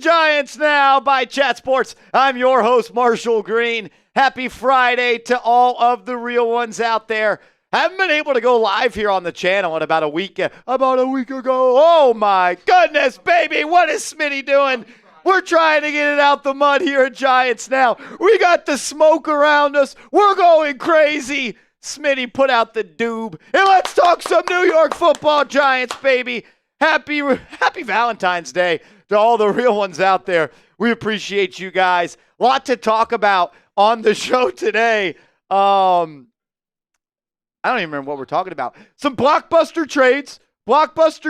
Giants Now by Chat Sports. I'm your host, Marshall Green. Happy Friday to all of the real ones out there. Haven't been able to go live here on the channel in about a week ago. Oh my goodness, baby. What is Smitty doing? We're trying to get it out the mud here at Giants Now. We got the smoke around us. We're going crazy. Smitty, put out the doob. And let's talk some New York football, Giants, baby. Happy Valentine's Day to all the real ones out there. We appreciate you guys. A lot to talk about on the show today. I don't even remember what we're talking about. Some blockbuster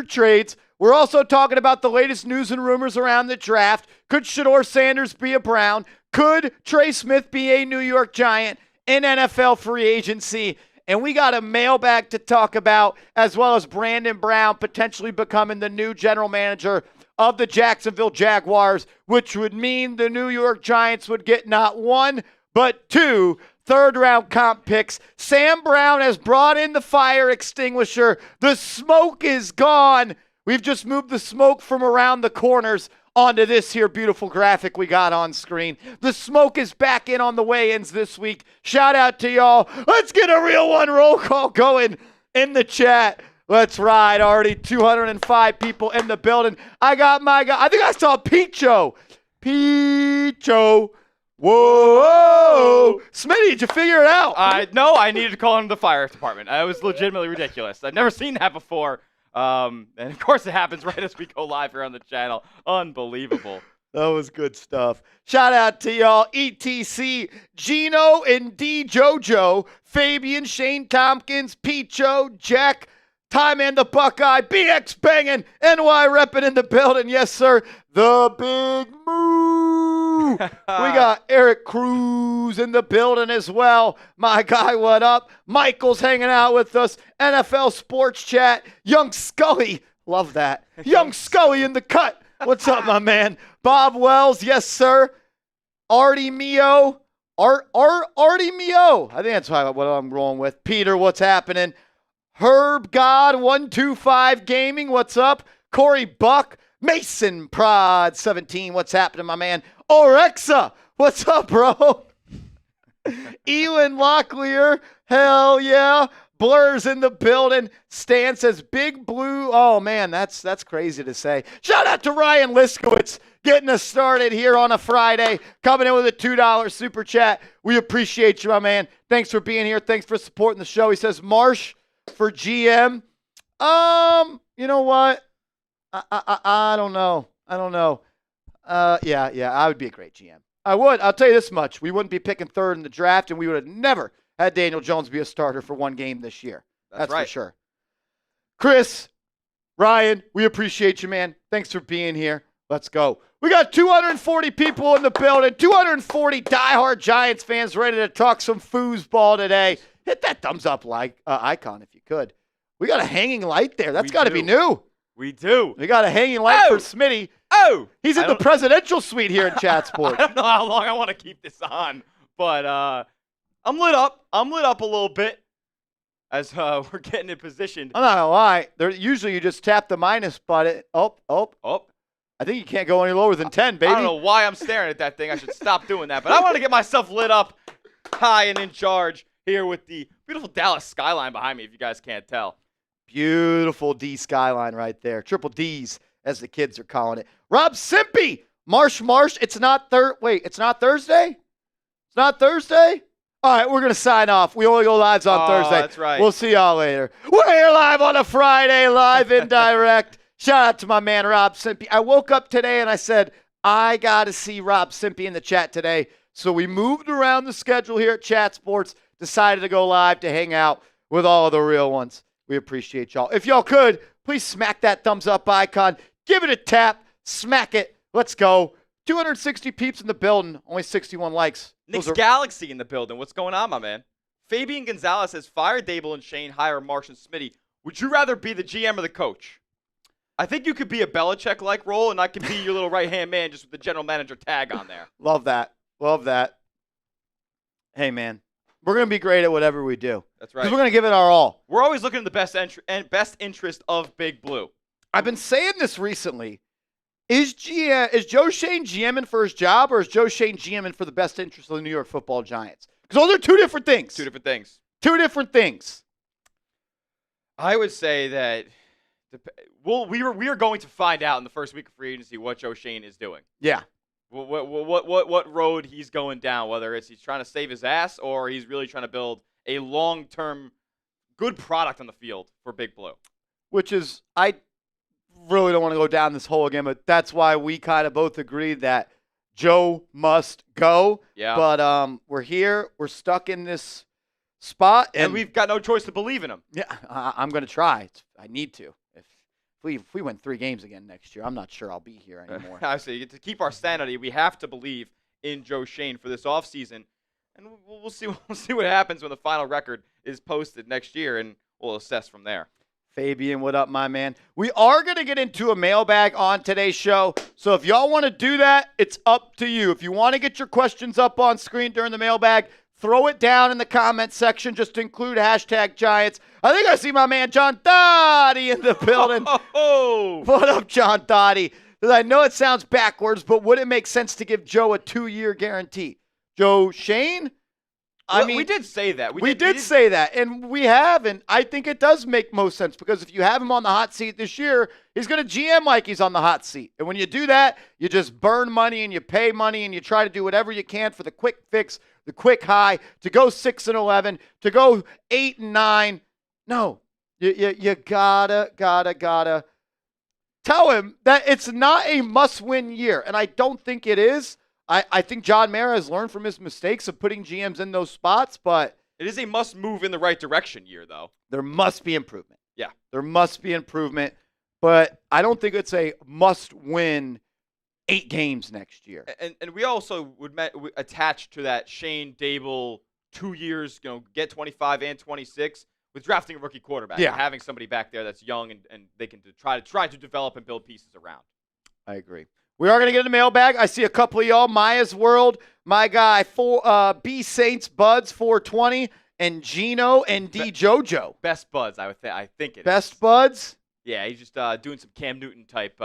trades. We're also talking about the latest news and rumors around the draft. Could Shador Sanders be a Brown? Could Trey Smith be a New York Giant in NFL free agency? And we got a mailbag to talk about, as well as Brandon Brown potentially becoming the new general manager of the Jacksonville Jaguars, which would mean the New York Giants would get not one, but two third-round comp picks. Sam Brown has brought in the fire extinguisher. The smoke is gone. We've just moved the smoke from around the corners onto this here beautiful graphic we got on screen. The smoke is back in on the weigh-ins this week. Shout out to y'all. Let's get a real one roll call going in the chat. Let's ride. Already 205 people in the building. I got my guy. I think I saw Picho. Whoa. Smitty, did you figure it out? No, I needed to call in the fire department. It was legitimately ridiculous. I've never seen that before. And of course it happens right as we go live here on the channel. Unbelievable. That was good stuff. Shout out to y'all. ETC, Gino and D. Jojo, Fabian, Shane Tompkins, Picho, Jack, Time and the Buckeye, BX banging, NY repping in the building. Yes, sir. The Big Moo. We got Eric Cruz in the building as well. My guy, what up? Michael's hanging out with us. NFL Sports Chat. Young Scully. Love that. Young Scully in the cut. What's up, my man? Bob Wells. Yes, sir. Artie Mio. Artie Mio. I think that's what I'm rolling with. Peter, what's happening? Herb God 125 Gaming, what's up? Corey Buck, Mason Prod 17, what's happening, my man? Orexa, what's up, bro? Ewan Locklear, hell yeah. Blur's in the building. Stan says Big Blue. Oh man, that's crazy to say. Shout out to Ryan Liskowitz getting us started here on a Friday, coming in with a $2 super chat. We appreciate you, my man. Thanks for being here. Thanks for supporting the show. He says Marsh for GM. You know what? I don't know. Yeah, I would be a great GM. I would. I'll tell you this much. We wouldn't be picking third in the draft, and we would have never had Daniel Jones be a starter for one game this year. That's right. For sure. Chris, Ryan, we appreciate you, man. Thanks for being here. Let's go. We got 240 people in the building, 240 diehard Giants fans ready to talk some foosball today. Hit that thumbs up icon if you could. We got a hanging light there. That's got to be new. We do. We got a hanging light for Smitty. Oh! He's in the presidential suite here at Chat Sports. I don't know how long I want to keep this on, but I'm lit up. I'm lit up a little bit as we're getting in position. I'm not going to lie. Usually you just tap the minus button. Oh. I think you can't go any lower than 10, baby. I don't know why I'm staring at that thing. I should stop doing that. But I want to get myself lit up high and in charge here with the beautiful Dallas skyline behind me, if you guys can't tell. Beautiful D skyline right there. Triple D's, as the kids are calling it. Rob Simpy, Marsh. It's not Thursday? It's not Thursday? All right, we're going to sign off. We only go live on Thursday. That's right. We'll see y'all later. We're here live on a Friday, live and direct. Shout out to my man, Rob Simpy. I woke up today and I said, I got to see Rob Simpy in the chat today. So we moved around the schedule here at Chat Sports, decided to go live to hang out with all of the real ones. We appreciate y'all. If y'all could, please smack that thumbs up icon. Give it a tap. Smack it. Let's go. 260 peeps in the building. Only 61 likes. Nick's Galaxy in the building. What's going on, my man? Fabian Gonzalez says, fire Daboll and Shane, hire Marsh and Smitty. Would you rather be the GM or the coach? I think you could be a Belichick-like role, and I could be your little right-hand man just with the general manager tag on there. Love that. Hey, man. We're going to be great at whatever we do. That's right. Because we're going to give it our all. We're always looking at the best interest of Big Blue. I've been saying this recently. Is Joe Schoen GMing for his job, or is Joe Schoen GMing for the best interest of the New York Football Giants? Because those are two different things. Two different things. Two different things. I would say that we are going to find out in the first week of free agency what Joe Schoen is doing. Yeah. What road he's going down, whether it's he's trying to save his ass or he's really trying to build a long-term good product on the field for Big Blue. Which is, I really don't want to go down this hole again, but that's why we kind of both agreed that Joe must go. Yeah. But we're here. We're stuck in this spot. And we've got no choice to believe in him. Yeah, I'm going to try. I need to. If we win 3 games again next year, I'm not sure I'll be here anymore. I say to keep our sanity, we have to believe in Joe Schoen for this offseason. And we'll see what happens when the final record is posted next year, and we'll assess from there. Fabian, what up, my man? We are going to get into a mailbag on today's show. So if y'all want to do that, it's up to you. If you want to get your questions up on screen during the mailbag, throw it down in the comment section. Just include hashtag Giants. I think I see my man John Dottie in the building. What up, John Dottie? I know it sounds backwards, but would it make sense to give Joe a 2-year guarantee? Joe Schoen? I mean, we did say that. We did say that, and we have, and I think it does make most sense because if you have him on the hot seat this year, he's going to GM like he's on the hot seat. And when you do that, you just burn money and you pay money and you try to do whatever you can for the quick fix, the quick high, to go 6-11, to go 8-9. No, you gotta tell him that it's not a must-win year, and I don't think it is. I think John Mara has learned from his mistakes of putting GMs in those spots, but it is a must move in the right direction year, though. There must be improvement. Yeah. There must be improvement, but I don't think it's a must-win 8 games next year. And we also would attach to that Shane Daboll 2 years, get 25 and 26 with drafting a rookie quarterback. Yeah. And having somebody back there that's young and they can try to develop and build pieces around. I agree. We are going to get in the mailbag. I see a couple of y'all. Maya's World, my guy, B Saints Buds 420, and Gino and D JoJo. Best Buds, I think it Best is. Buds? Yeah, he's just doing some Cam Newton type.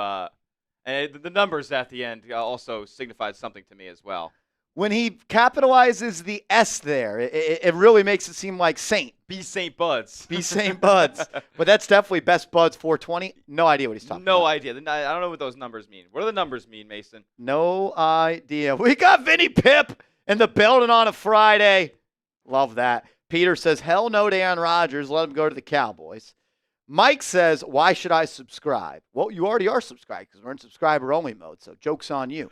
And the numbers at the end also signified something to me as well. When he capitalizes the S there, it really makes it seem like Saint. B Saint Buds. B Saint Buds. But that's definitely Best Buds 420. No idea what he's talking about. No idea. I don't know what those numbers mean. What do the numbers mean, Mason? No idea. We got Vinny Pip in the building on a Friday. Love that. Peter says, hell no to Aaron Rodgers. Let him go to the Cowboys. Mike says, why should I subscribe? Well, you already are subscribed because we're in subscriber-only mode, so joke's on you.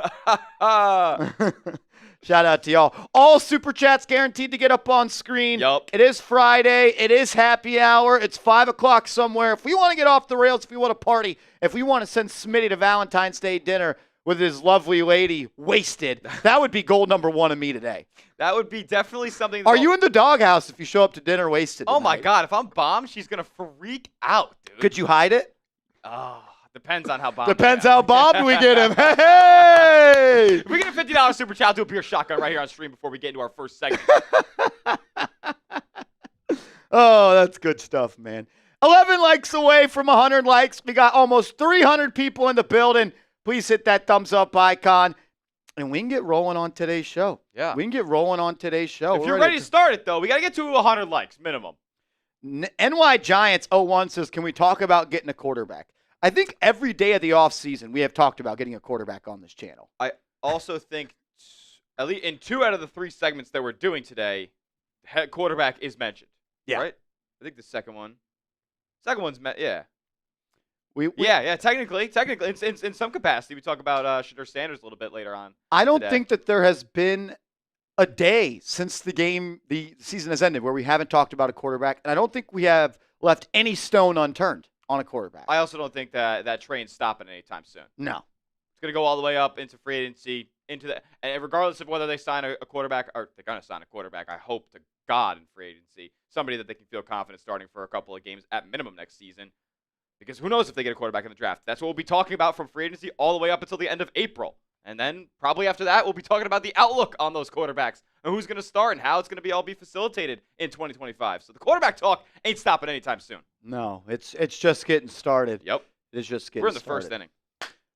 Shout out to y'all. All Super Chats guaranteed to get up on screen. Yup. It is Friday. It is happy hour. It's 5 o'clock somewhere. If we want to get off the rails, if we want to party, if we want to send Smitty to Valentine's Day dinner with his lovely lady wasted, that would be goal number 1 of me today. That would be definitely something. Are you in the doghouse if you show up to dinner wasted Oh, my tonight? God. If I'm bombed, she's going to freak out, dude. Could you hide it? Oh, depends on how bombed. Depends how bombed we get him. Hey! If we get a $50 super chat, I'll do a beer shotgun right here on stream before we get into our first segment. Oh, that's good stuff, man. 11 likes away from 100 likes. We got almost 300 people in the building. Please hit that thumbs up icon. And we can get rolling on today's show. Yeah. We can get rolling on today's show. If you're ready to start it, though, we got to get to 100 likes minimum. NY Giants 01 says, can we talk about getting a quarterback? I think every day of the offseason we have talked about getting a quarterback on this channel. I also think at least in 2 out of the 3 segments that we're doing today, quarterback is mentioned. Yeah. Right? I think the second one's yeah. Technically, in some capacity, we talk about Shador Sanders a little bit later on. I don't today. think that there has been a day since the season has ended where we haven't talked about a quarterback, and I don't think we have left any stone unturned on a quarterback. I also don't think that train's stopping anytime soon. No. It's going to go all the way up into free agency, and regardless of whether they sign a quarterback or they're going to sign a quarterback, I hope to God in free agency, somebody that they can feel confident starting for a couple of games at minimum next season. Because who knows if they get a quarterback in the draft. That's what we'll be talking about from free agency all the way up until the end of April. And then probably after that, we'll be talking about the outlook on those quarterbacks and who's going to start and how it's going to be all be facilitated in 2025. So the quarterback talk ain't stopping anytime soon. No, it's just getting started. Yep. It's just getting started. We're in the first inning.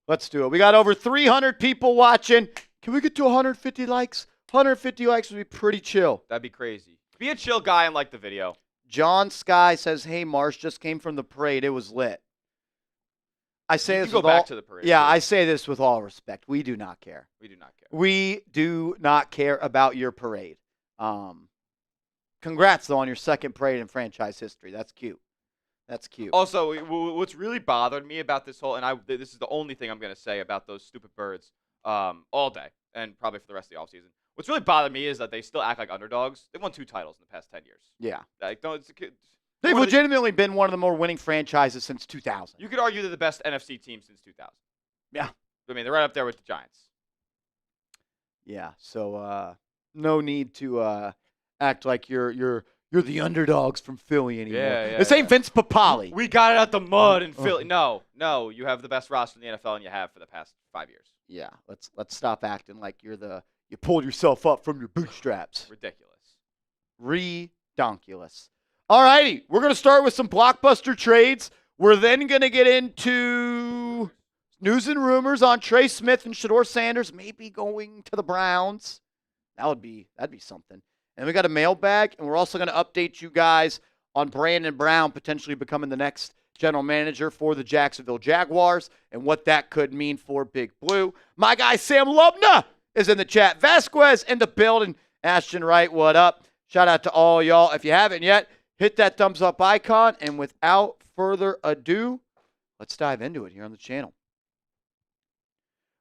Let's do it. We got over 300 people watching. Can we get to 150 likes? 150 likes would be pretty chill. That'd be crazy. Be a chill guy and like the video. John Sky says, hey, Marsh, just came from the parade. It was lit. I say this go with back all, to the parade. Yeah, please. I say this with all respect. We do not care. We do not care. We do not care about your parade. Congrats, though, on your second parade in franchise history. That's cute. That's cute. Also, what's really bothered me about this whole, and this is the only thing I'm going to say about those stupid birds all day, and probably for the rest of the offseason. What's really bothered me is that they still act like underdogs. They won 2 titles in the past 10 years. Yeah. Like, no, it's They've legitimately been one of the more winning franchises since 2000. You could argue they're the best NFC team since 2000. Yeah. I mean, they're right up there with the Giants. Yeah, so no need to act like you're the underdogs from Philly anymore. Yeah, this ain't Vince Papale. We got it out the mud in Philly. No, you have the best roster in the NFL, and you have for the past 5 years. Yeah, let's stop acting like you pulled yourself up from your bootstraps. Ridiculous. Redonkulous. All righty, we're going to start with some blockbuster trades. We're then going to get into news and rumors on Trey Smith and Shador Sanders maybe going to the Browns. That'd be something. And we got a mailbag, and we're also going to update you guys on Brandon Brown potentially becoming the next general manager for the Jacksonville Jaguars and what that could mean for Big Blue. My guy Sam Lubna is in the chat. Vasquez in the building. Ashton Wright, what up? Shout out to all y'all. If you haven't yet, hit that thumbs up icon. And without further ado, let's dive into it here on the channel.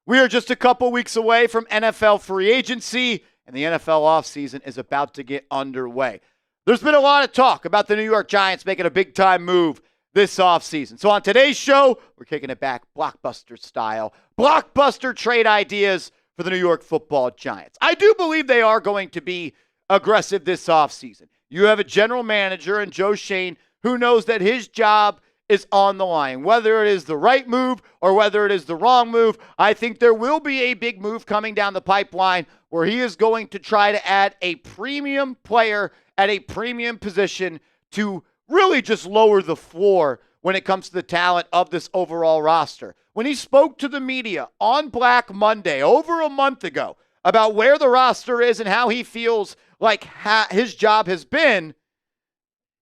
We are just a couple weeks away from NFL free agency, and the NFL offseason is about to get underway. There's been a lot of talk about the New York Giants making a big-time move this offseason. So on today's show, we're kicking it back blockbuster style. Blockbuster trade ideas for the New York football Giants. I do believe they are going to be aggressive this offseason. You have a general manager in Joe Schoen who knows that his job is on the line. Whether it is the right move or whether it is the wrong move, I think there will be a big move coming down the pipeline where he is going to try to add a premium player at a premium position to really just lower the floor when it comes to the talent of this overall roster. When he spoke to the media on Black Monday over a month ago about where the roster is and how he feels like his job has been,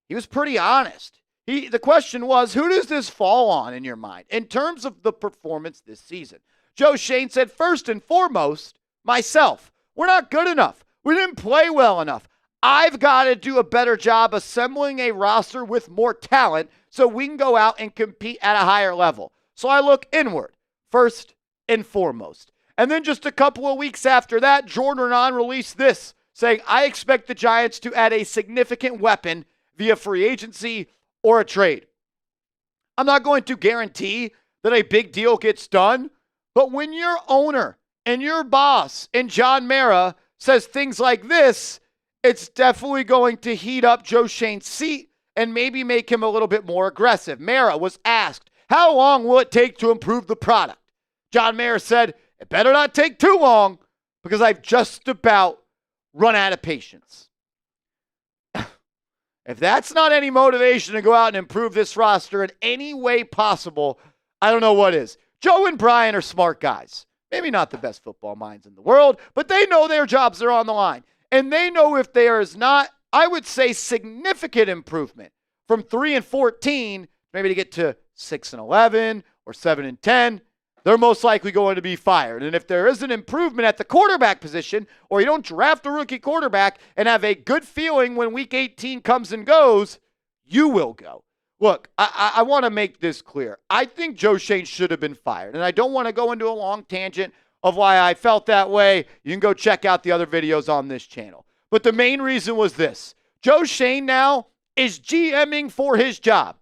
he was pretty honest. The question was, who does this fall on in your mind in terms of the performance this season? Joe Schoen said, first and foremost, myself. We're not good enough. We didn't play well enough. I've got to do a better job assembling a roster with more talent so we can go out and compete at a higher level. So I look inward, first and foremost. And then just a couple of weeks after that, Jordan Renan released this, saying, I expect the Giants to add a significant weapon via free agency or a trade. I'm not going to guarantee that a big deal gets done, but when your owner and your boss and John Mara says things like this, it's definitely going to heat up Joe Schoen's seat and maybe make him a little bit more aggressive. Mara was asked, how long will it take to improve the product? John Mara said, it better not take too long because I've just about run out of patience. If that's not any motivation to go out and improve this roster in any way possible, I don't know what is. Joe and Brian are smart guys. Maybe not the best football minds in the world, but they know their jobs are on the line. And they know if there is not, I would say, significant improvement from 3-14, maybe to get to 6-11 or 7-10, they're most likely going to be fired. And if there is an improvement at the quarterback position, or you don't draft a rookie quarterback and have a good feeling when week 18 comes and goes, you will go. Look, I want to make this clear. I think Joe Schoen should have been fired. And I don't want to go into a long tangent of why I felt that way. You can go check out the other videos on this channel. But the main reason was this. Joe Schoen now is GMing for his job.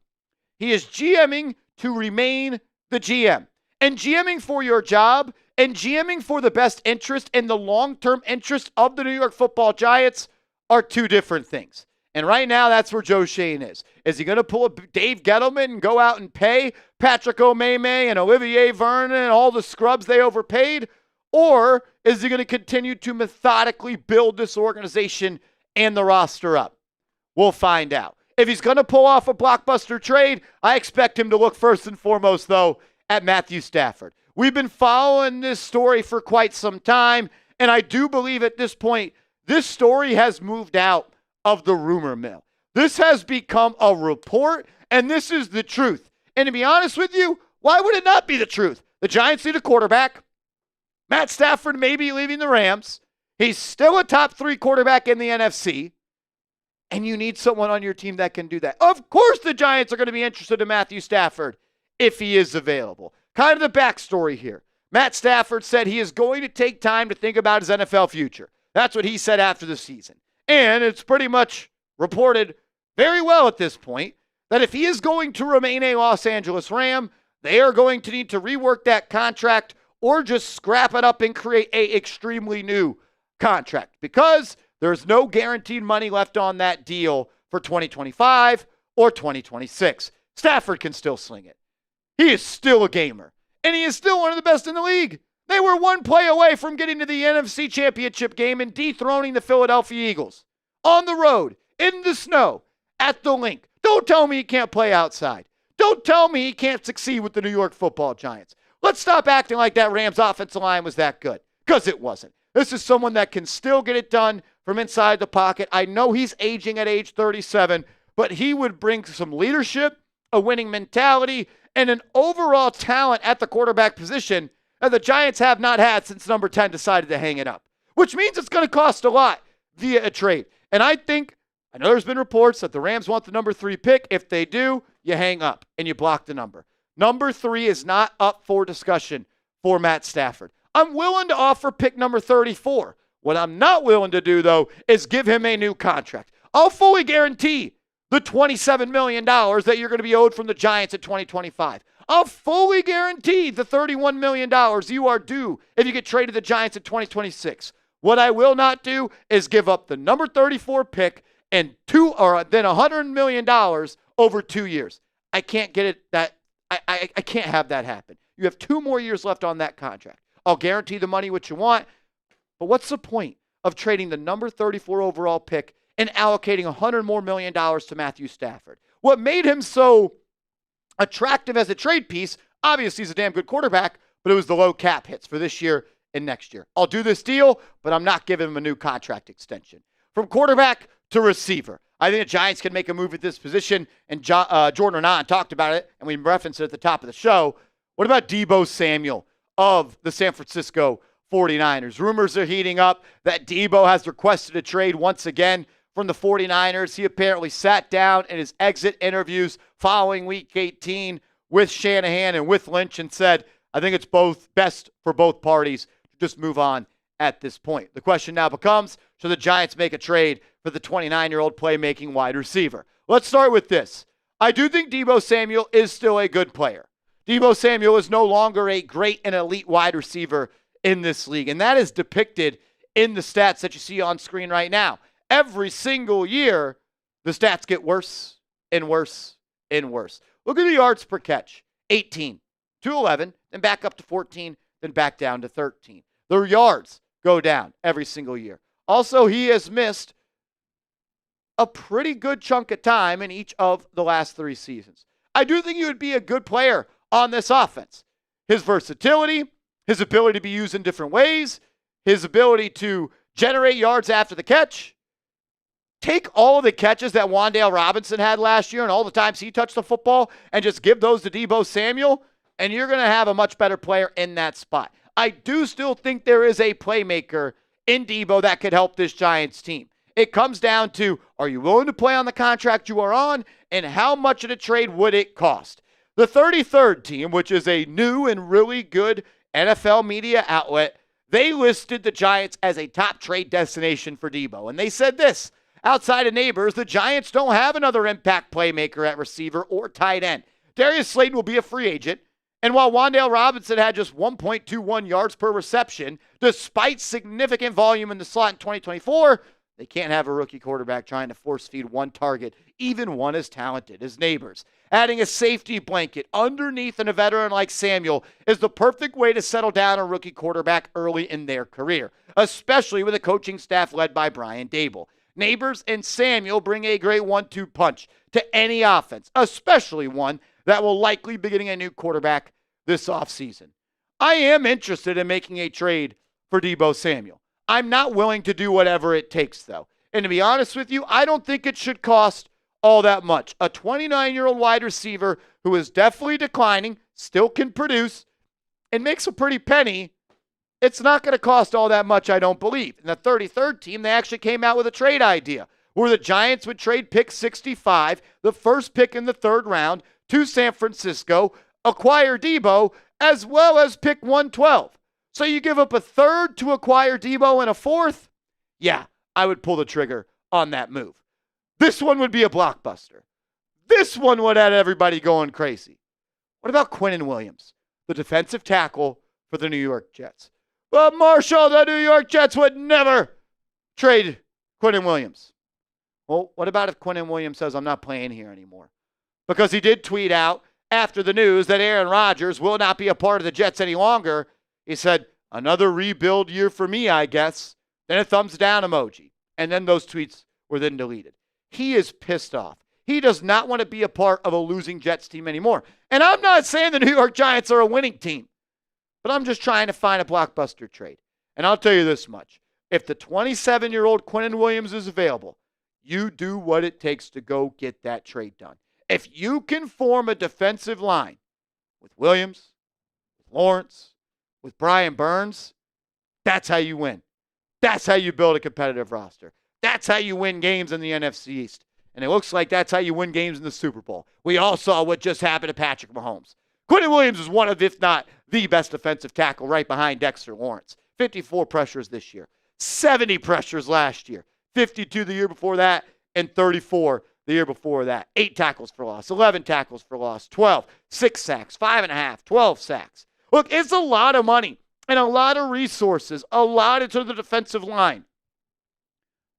He is GMing to remain the GM. And GMing for your job and GMing for the best interest and the long-term interest of the New York football Giants are two different things. And right now, that's where Joe Schoen is. Is he going to pull a Dave Gettleman and go out and pay Patrick Omameh and Olivier Vernon and all the scrubs they overpaid? Or is he going to continue to methodically build this organization and the roster up? We'll find out. If he's going to pull off a blockbuster trade, I expect him to look first and foremost, though, at Matthew Stafford. We've been following this story for quite some time, and I do believe at this point, this story has moved out of the rumor mill. This has become a report, and this is the truth. And to be honest with you, why would it not be the truth? The Giants need a quarterback. Matt Stafford may be leaving the Rams. He's still a top 3 quarterback in the NFC. And you need someone on your team that can do that. Of course the Giants are going to be interested in Matthew Stafford if he is available. Kind of the backstory here. Matt Stafford said he is going to take time to think about his NFL future. That's what he said after the season. And it's pretty much reported very well at this point that if he is going to remain a Los Angeles Ram, they are going to need to rework that contract or just scrap it up and create an extremely new contract because there's no guaranteed money left on that deal for 2025 or 2026. Stafford can still sling it. He is still a gamer, and he is still one of the best in the league. They were one play away from getting to the NFC Championship game and dethroning the Philadelphia Eagles on the road, in the snow, at the Link. Don't tell me he can't play outside. Don't tell me he can't succeed with the New York Football Giants. Let's stop acting like that Rams offensive line was that good, because it wasn't. This is someone that can still get it done from inside the pocket. I know he's aging at age 37, but he would bring some leadership, a winning mentality, and an overall talent at the quarterback position that the Giants have not had since number 10 decided to hang it up, which means it's going to cost a lot via a trade. And I know there's been reports that the Rams want the number 3 pick. If they do, you hang up and you block the number. Number 3 is not up for discussion for Matt Stafford. I'm willing to offer pick number 34. What I'm not willing to do, though, is give him a new contract. I'll fully guarantee the $27 million that you're going to be owed from the Giants at 2025. I'll fully guarantee the $31 million you are due if you get traded to the Giants at 2026. What I will not do is give up the number 34 pick and then $100 million over 2 years. I can't get it. I can't have that happen. You have 2 more years left on that contract. I'll guarantee the money what you want, but what's the point of trading the number 34 overall pick and allocating $100 more million to Matthew Stafford? What made him so attractive as a trade piece, obviously he's a damn good quarterback, but it was the low cap hits for this year and next year. I'll do this deal, but I'm not giving him a new contract extension. From quarterback to receiver, I think the Giants can make a move at this position, and Jordan Renan talked about it, and we referenced it at the top of the show. What about Deebo Samuel of the San Francisco 49ers? Rumors are heating up that Deebo has requested a trade once again from the 49ers. He apparently sat down in his exit interviews following Week 18 with Shanahan and with Lynch and said, I think it's best for both parties to just move on at this point. The question now becomes, should the Giants make a trade for the 29-year-old playmaking wide receiver? Let's start with this. I do think Deebo Samuel is still a good player. Deebo Samuel is no longer a great and elite wide receiver in this league, and that is depicted in the stats that you see on screen right now. Every single year, the stats get worse and worse and worse. Look at the yards per catch. 18 to 11, then back up to 14, then back down to 13. The yards go down every single year. Also, he has missed a pretty good chunk of time in each of the last 3 seasons. I do think he would be a good player on this offense. His versatility, his ability to be used in different ways, his ability to generate yards after the catch. Take all of the catches that Wan'Dale Robinson had last year and all the times he touched the football and just give those to Deebo Samuel, and you're going to have a much better player in that spot. I do still think there is a playmaker in Deebo that could help this Giants team. It comes down to, are you willing to play on the contract you are on, and how much of the trade would it cost? The 33rd team, which is a new and really good NFL media outlet, they listed the Giants as a top trade destination for Deebo. And they said this, outside of Neighbors, the Giants don't have another impact playmaker at receiver or tight end. Darius Slayton will be a free agent. And while Wan'Dale Robinson had just 1.21 yards per reception, despite significant volume in the slot in 2024, they can't have a rookie quarterback trying to force feed one target, even one as talented as Neighbors. Adding a safety blanket underneath a veteran like Samuel is the perfect way to settle down a rookie quarterback early in their career, especially with a coaching staff led by Brian Daboll. Neighbors and Samuel bring a great 1-2 punch to any offense, especially one that will likely be getting a new quarterback this offseason. I am interested in making a trade for Deebo Samuel. I'm not willing to do whatever it takes, though. And to be honest with you, I don't think it should cost all that much. A 29-year-old wide receiver who is definitely declining, still can produce, and makes a pretty penny, it's not going to cost all that much, I don't believe. In the 33rd team, they actually came out with a trade idea where the Giants would trade pick 65, the first pick in the 3rd round, to San Francisco, acquire Deebo, as well as pick 112. So you give up a 3rd to acquire Deebo and a 4th? Yeah, I would pull the trigger on that move. This one would be a blockbuster. This one would have everybody going crazy. What about Quinnen Williams, the defensive tackle for the New York Jets? But Marshall, the New York Jets would never trade Quinnen Williams. Well, what about if Quinnen Williams says, I'm not playing here anymore? Because he did tweet out after the news that Aaron Rodgers will not be a part of the Jets any longer. He said, another rebuild year for me, I guess. Then a thumbs down emoji. And then those tweets were then deleted. He is pissed off. He does not want to be a part of a losing Jets team anymore. And I'm not saying the New York Giants are a winning team, but I'm just trying to find a blockbuster trade. And I'll tell you this much. If the 27-year-old Quinnen Williams is available, you do what it takes to go get that trade done. If you can form a defensive line with Williams, with Lawrence, with Brian Burns, that's how you win. That's how you build a competitive roster. That's how you win games in the NFC East. And it looks like that's how you win games in the Super Bowl. We all saw what just happened to Patrick Mahomes. Quinnen Williams is one of, if not the best defensive tackle right behind Dexter Lawrence. 54 pressures this year, 70 pressures last year, 52 the year before that, and 34 the year before that. 8 tackles for loss, 11 tackles for loss, 12, 6 sacks, 5.5, 12 sacks. Look, it's a lot of money and a lot of resources, a lot into the defensive line.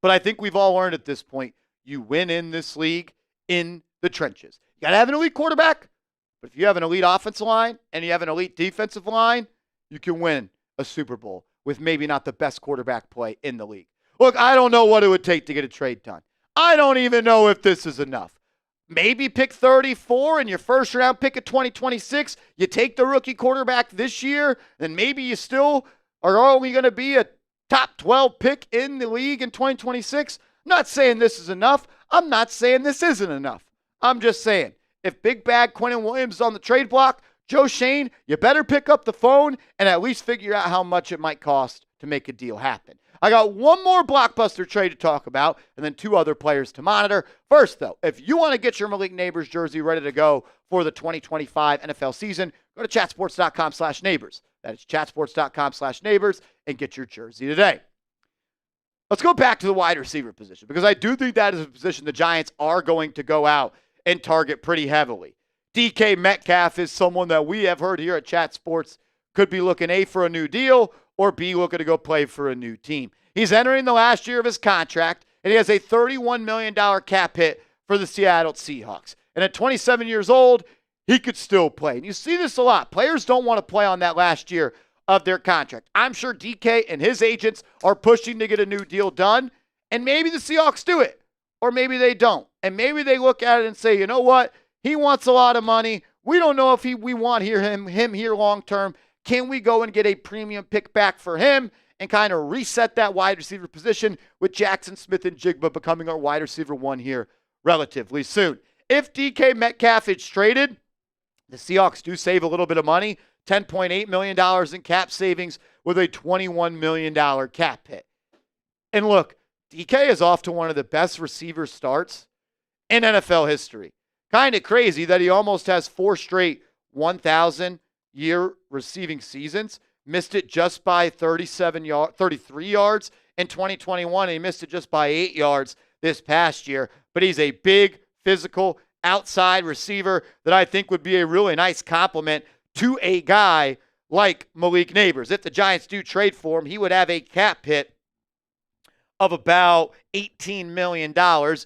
But I think we've all learned at this point, you win in this league in the trenches. You got to have an elite quarterback, but if you have an elite offensive line and you have an elite defensive line, you can win a Super Bowl with maybe not the best quarterback play in the league. Look, I don't know what it would take to get a trade done. I don't even know if this is enough. Maybe pick 34 in your first round pick of 2026. You take the rookie quarterback this year, and maybe you still are only going to be a top 12 pick in the league in 2026. I'm not saying this is enough. I'm not saying this isn't enough. I'm just saying, if Big Bag Quinnen Williams is on the trade block, Joe Schoen, you better pick up the phone and at least figure out how much it might cost to make a deal happen. I got one more blockbuster trade to talk about and then 2 other players to monitor. First, though, if you want to get your Malik Neighbors jersey ready to go for the 2025 NFL season, go to chatsports.com/neighbors. That is chatsports.com/neighbors and get your jersey today. Let's go back to the wide receiver position because I do think that is a position the Giants are going to go out and target pretty heavily. DK Metcalf is someone that we have heard here at Chat Sports could be looking A, for a new deal, or B, looking to go play for a new team. He's entering the last year of his contract, and he has a $31 million cap hit for the Seattle Seahawks. And at 27 years old, he could still play. And you see this a lot. Players don't want to play on that last year of their contract. I'm sure DK and his agents are pushing to get a new deal done, and maybe the Seahawks do it, or maybe they don't. And maybe they look at it and say, you know what? He wants a lot of money. We don't know if we want him here long term. Can we go and get a premium pick back for him and kind of reset that wide receiver position with Jackson Smith and Jigba becoming our wide receiver 1 here relatively soon? If DK Metcalf is traded, the Seahawks do save a little bit of money, $10.8 million in cap savings with a $21 million cap hit. And look, DK is off to one of the best receiver starts in NFL history. Kind of crazy that he almost has 4 straight 1,000-year receiving seasons. Missed it just by 33 yards in 2021. And he missed it just by 8 yards this past year. But he's a big, physical, outside receiver that I think would be a really nice compliment to a guy like Malik Neighbors. If the Giants do trade for him, he would have a cap hit of about $18 million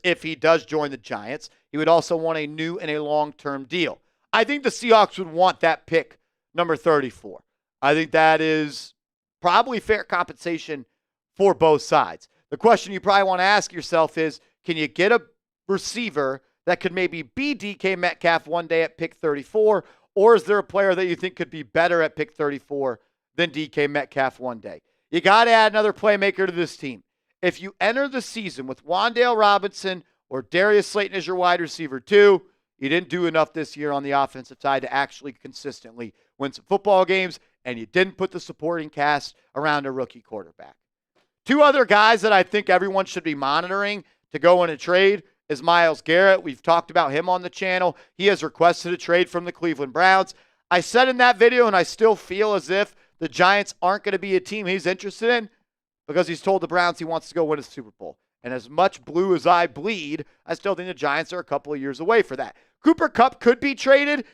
if he does join the Giants. He would also want a new and a long-term deal. I think the Seahawks would want that pick, number 34. I think that is probably fair compensation for both sides. The question you probably want to ask yourself is, can you get a receiver that could maybe be DK Metcalf one day at pick 34, Or is there a player that you think could be better at pick 34 than DK Metcalf one day? You got to add another playmaker to this team. If you enter the season with Wan'Dale Robinson or Darius Slayton as your wide receiver 2, you didn't do enough this year on the offensive side to actually consistently win some football games, and you didn't put the supporting cast around a rookie quarterback. 2 other guys that I think everyone should be monitoring to go in a trade is Myles Garrett. We've talked about him on the channel. He has requested a trade from the Cleveland Browns. I said in that video, and I still feel as if the Giants aren't going to be a team he's interested in because he's told the Browns he wants to go win a Super Bowl. And as much blue as I bleed, I still think the Giants are a couple of years away for that. Cooper Kupp could be traded.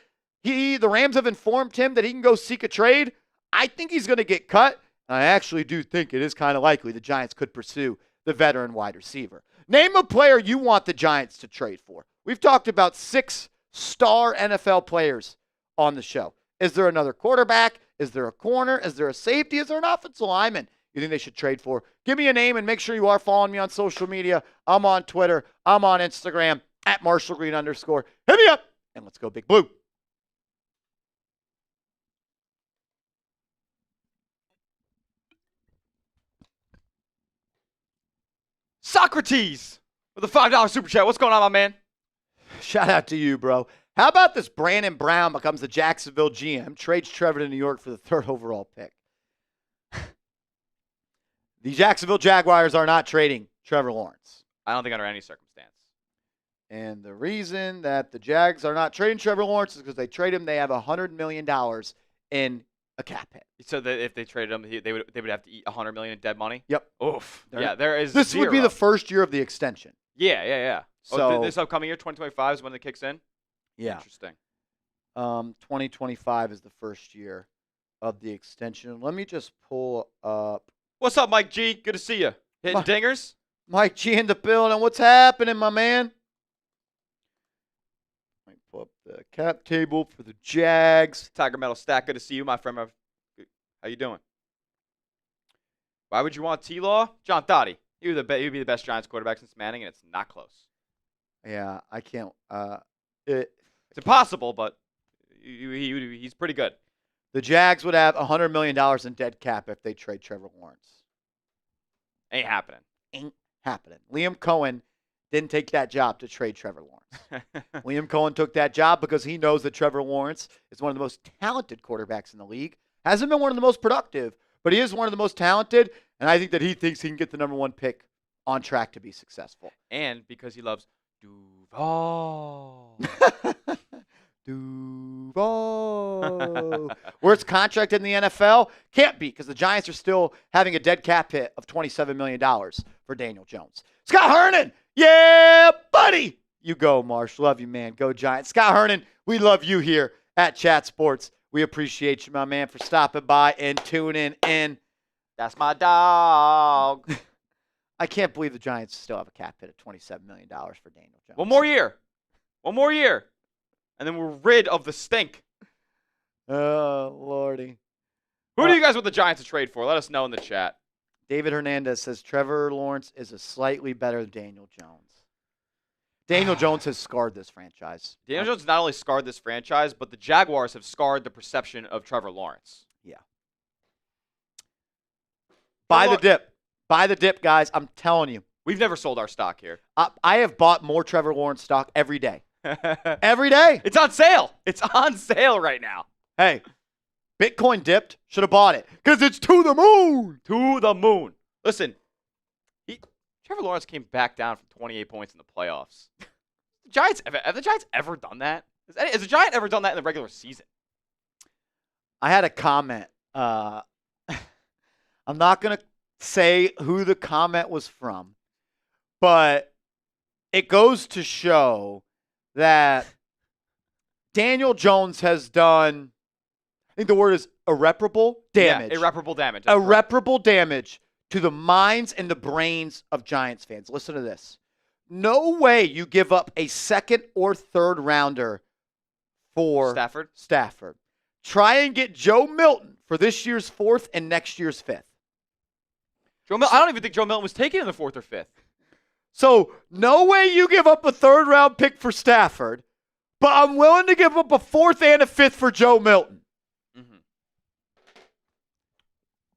The Rams have informed him that he can go seek a trade. I think he's going to get cut. And I actually do think it is kind of likely the Giants could pursue the veteran wide receiver. Name a player you want the Giants to trade for. We've talked about 6 star NFL players on the show. Is there another quarterback? Is there a corner? Is there a safety? Is there an offensive lineman you think they should trade for? Give me a name and make sure you are following me on social media. I'm on Twitter. I'm on Instagram at @MarshallGreen_. Hit me up and let's go Big Blue. Socrates with a $5 super chat. What's going on, my man? Shout out to you, bro. How about this Brandon Brown becomes the Jacksonville GM, trades Trevor to New York for the 3rd overall pick? The Jacksonville Jaguars are not trading Trevor Lawrence. I don't think under any circumstance. And the reason that the Jags are not trading Trevor Lawrence is because they trade him, they have $100 million in a cap hit. So that if they traded him, they would have to eat $100 million in dead money? Yep. Oof. Yeah, there is This zero. would be the first year of the extension. Yeah. So this upcoming year, 2025, is when it kicks in? Yeah. Interesting. 2025 is the first year of the extension. Let me just pull up. What's up, Mike G? Good to see you. Hitting dingers? Mike G in the building. What's happening, my man? Let me pull up the cap table for the Jags. Tiger Metal Stack. Good to see you, my friend. How you doing? Why would you want T-Law? John Dottie. He would be the best Giants quarterback since Manning, and it's not close. Yeah, I can't. It's impossible, but he's pretty good. The Jags would have $100 million in dead cap if they trade Trevor Lawrence. Ain't happening. Ain't happening. Liam Cohen didn't take that job to trade Trevor Lawrence. Liam Cohen took that job because he knows that Trevor Lawrence is one of the most talented quarterbacks in the league. Hasn't been one of the most productive, but he is one of the most talented, and I think that he thinks he can get the number 1 pick on track to be successful. And because he loves Duval. Duval. Worst contract in the NFL? Can't be, because the Giants are still having a dead cap hit of $27 million for Daniel Jones. Scott Hernan. Yeah, buddy. You go, Marsh. Love you, man. Go Giants. Scott Hernan, we love you here at Chat Sports. We appreciate you, my man, for stopping by and tuning in. That's my dog. I can't believe the Giants still have a cap hit of $27 million for Daniel Jones. One more year. And then we're rid of the stink. Oh, Lordy. Who do you guys want the Giants to trade for? Let us know in the chat. David Hernandez says Trevor Lawrence is a slightly better Daniel Jones. Daniel Jones has scarred this franchise. Daniel Jones not only scarred this franchise, but the Jaguars have scarred the perception of Trevor Lawrence. Yeah. Buy the dip. Buy the dip, guys. I'm telling you. We've never sold our stock here. I have bought more Trevor Lawrence stock every day. Every day. It's on sale. It's on sale right now. Hey, Bitcoin dipped. Should have bought it. Because it's to the moon. To the moon. Listen, Trevor Lawrence came back down from 28 points in the playoffs. Have the Giants ever done that? Has a Giant ever done that in the regular season? I had a comment. I'm not going to say who the comment was from, but it goes to show that Daniel Jones has done, I think the word is irreparable damage. Yeah, irreparable damage. Irreparable damage to the minds and the brains of Giants fans. Listen to this. No way you give up a 2nd or 3rd rounder for Stafford. Try and get Joe Milton for this year's 4th and next year's 5th. I don't even think Joe Milton was taken in the 4th or 5th. So no way you give up a 3rd round pick for Stafford, but I'm willing to give up a 4th and a 5th for Joe Milton. Mm-hmm.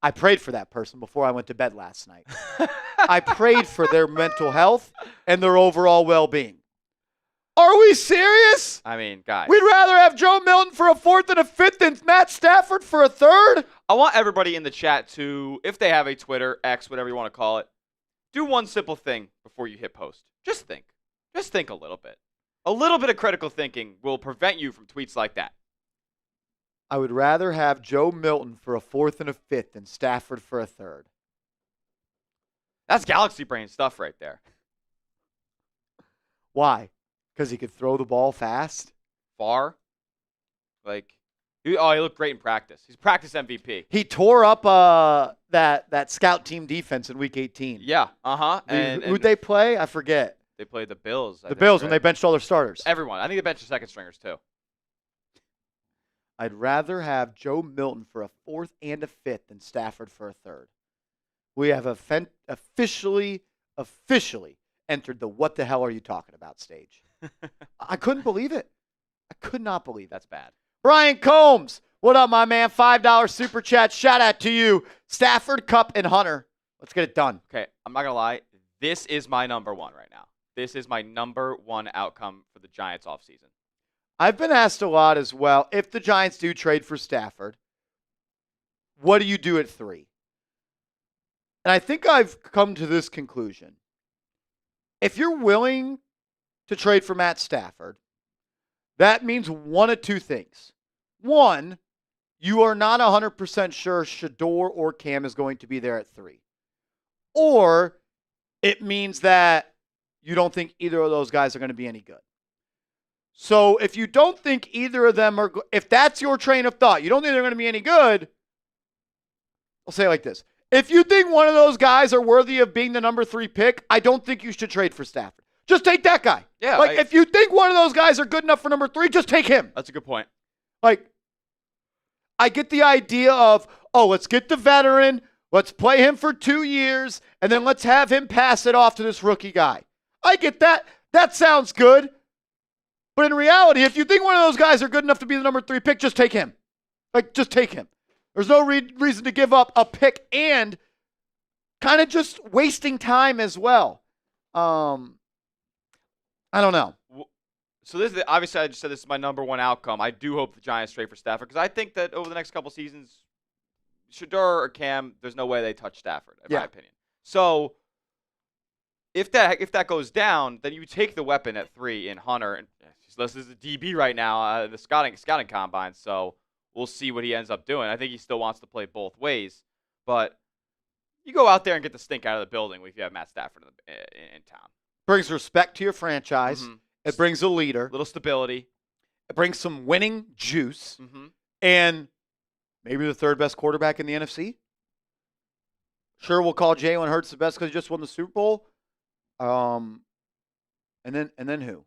I prayed for that person before I went to bed last night. I prayed for their mental health and their overall well-being. Are we serious? I mean, guys. We'd rather have Joe Milton for a 4th and a 5th than Matt Stafford for a 3rd? I want everybody in the chat to, if they have a Twitter, X, whatever you want to call it, do one simple thing before you hit post. Just think. Just think a little bit. A little bit of critical thinking will prevent you from tweets like that. I would rather have Joe Milton for a 4th and a 5th than Stafford for a 3rd. That's galaxy brain stuff right there. Why? Because he could throw the ball fast? Far. He looked great in practice. He's practice MVP. He tore up that scout team defense in Week 18. Yeah, uh-huh. Who'd they play? I forget. They played the Bills. The Bills when they benched all their starters. Everyone. I think they benched the second stringers too. I'd rather have Joe Milton for a 4th and a 5th than Stafford for a 3rd. We have officially entered the what the hell are you talking about stage. I couldn't believe it. I could not believe it. That's bad. Brian Combs, what up, my man? $5 super chat. Shout out to you. Stafford, Kupp, and Hunter. Let's get it done. Okay, I'm not going to lie. This is my number one right now. This is my number one outcome for the Giants offseason. I've been asked a lot as well, if the Giants do trade for Stafford, what do you do at 3? And I think I've come to this conclusion. If you're willing to trade for Matt Stafford, that means one of 2 things. One, you are not 100% sure Shedeur or Cam is going to be there at 3. Or it means that you don't think either of those guys are going to be any good. So if you don't think either of them are, if that's your train of thought, you don't think they're going to be any good, I'll say it like this. If you think one of those guys are worthy of being the number 3 pick, I don't think you should trade for Stafford. Just take that guy. Yeah. If you think one of those guys are good enough for number 3, just take him. That's a good point. I get the idea of, let's get the veteran, let's play him for 2 years, and then let's have him pass it off to this rookie guy. I get that. That sounds good. But in reality, if you think one of those guys are good enough to be the number 3 pick, just take him. Just take him. There's no reason to give up a pick and kind of just wasting time as well. I don't know. So this is obviously I just said this is my number one outcome. I do hope the Giants trade for Stafford because I think that over the next couple seasons, Shedeur or Cam, there's no way they touch Stafford, in my opinion. So if that goes down, then you take the weapon at 3 in Hunter, and he's listed as a DB right now, the scouting combine. So we'll see what he ends up doing. I think he still wants to play both ways, but you go out there and get the stink out of the building if you have Matt Stafford in town. Brings respect to your franchise. Mm-hmm. It brings a leader. Little stability. It brings some winning juice. Mm-hmm. And maybe the 3rd best quarterback in the NFC. Sure, we'll call Jalen Hurts the best because he just won the Super Bowl. And then who?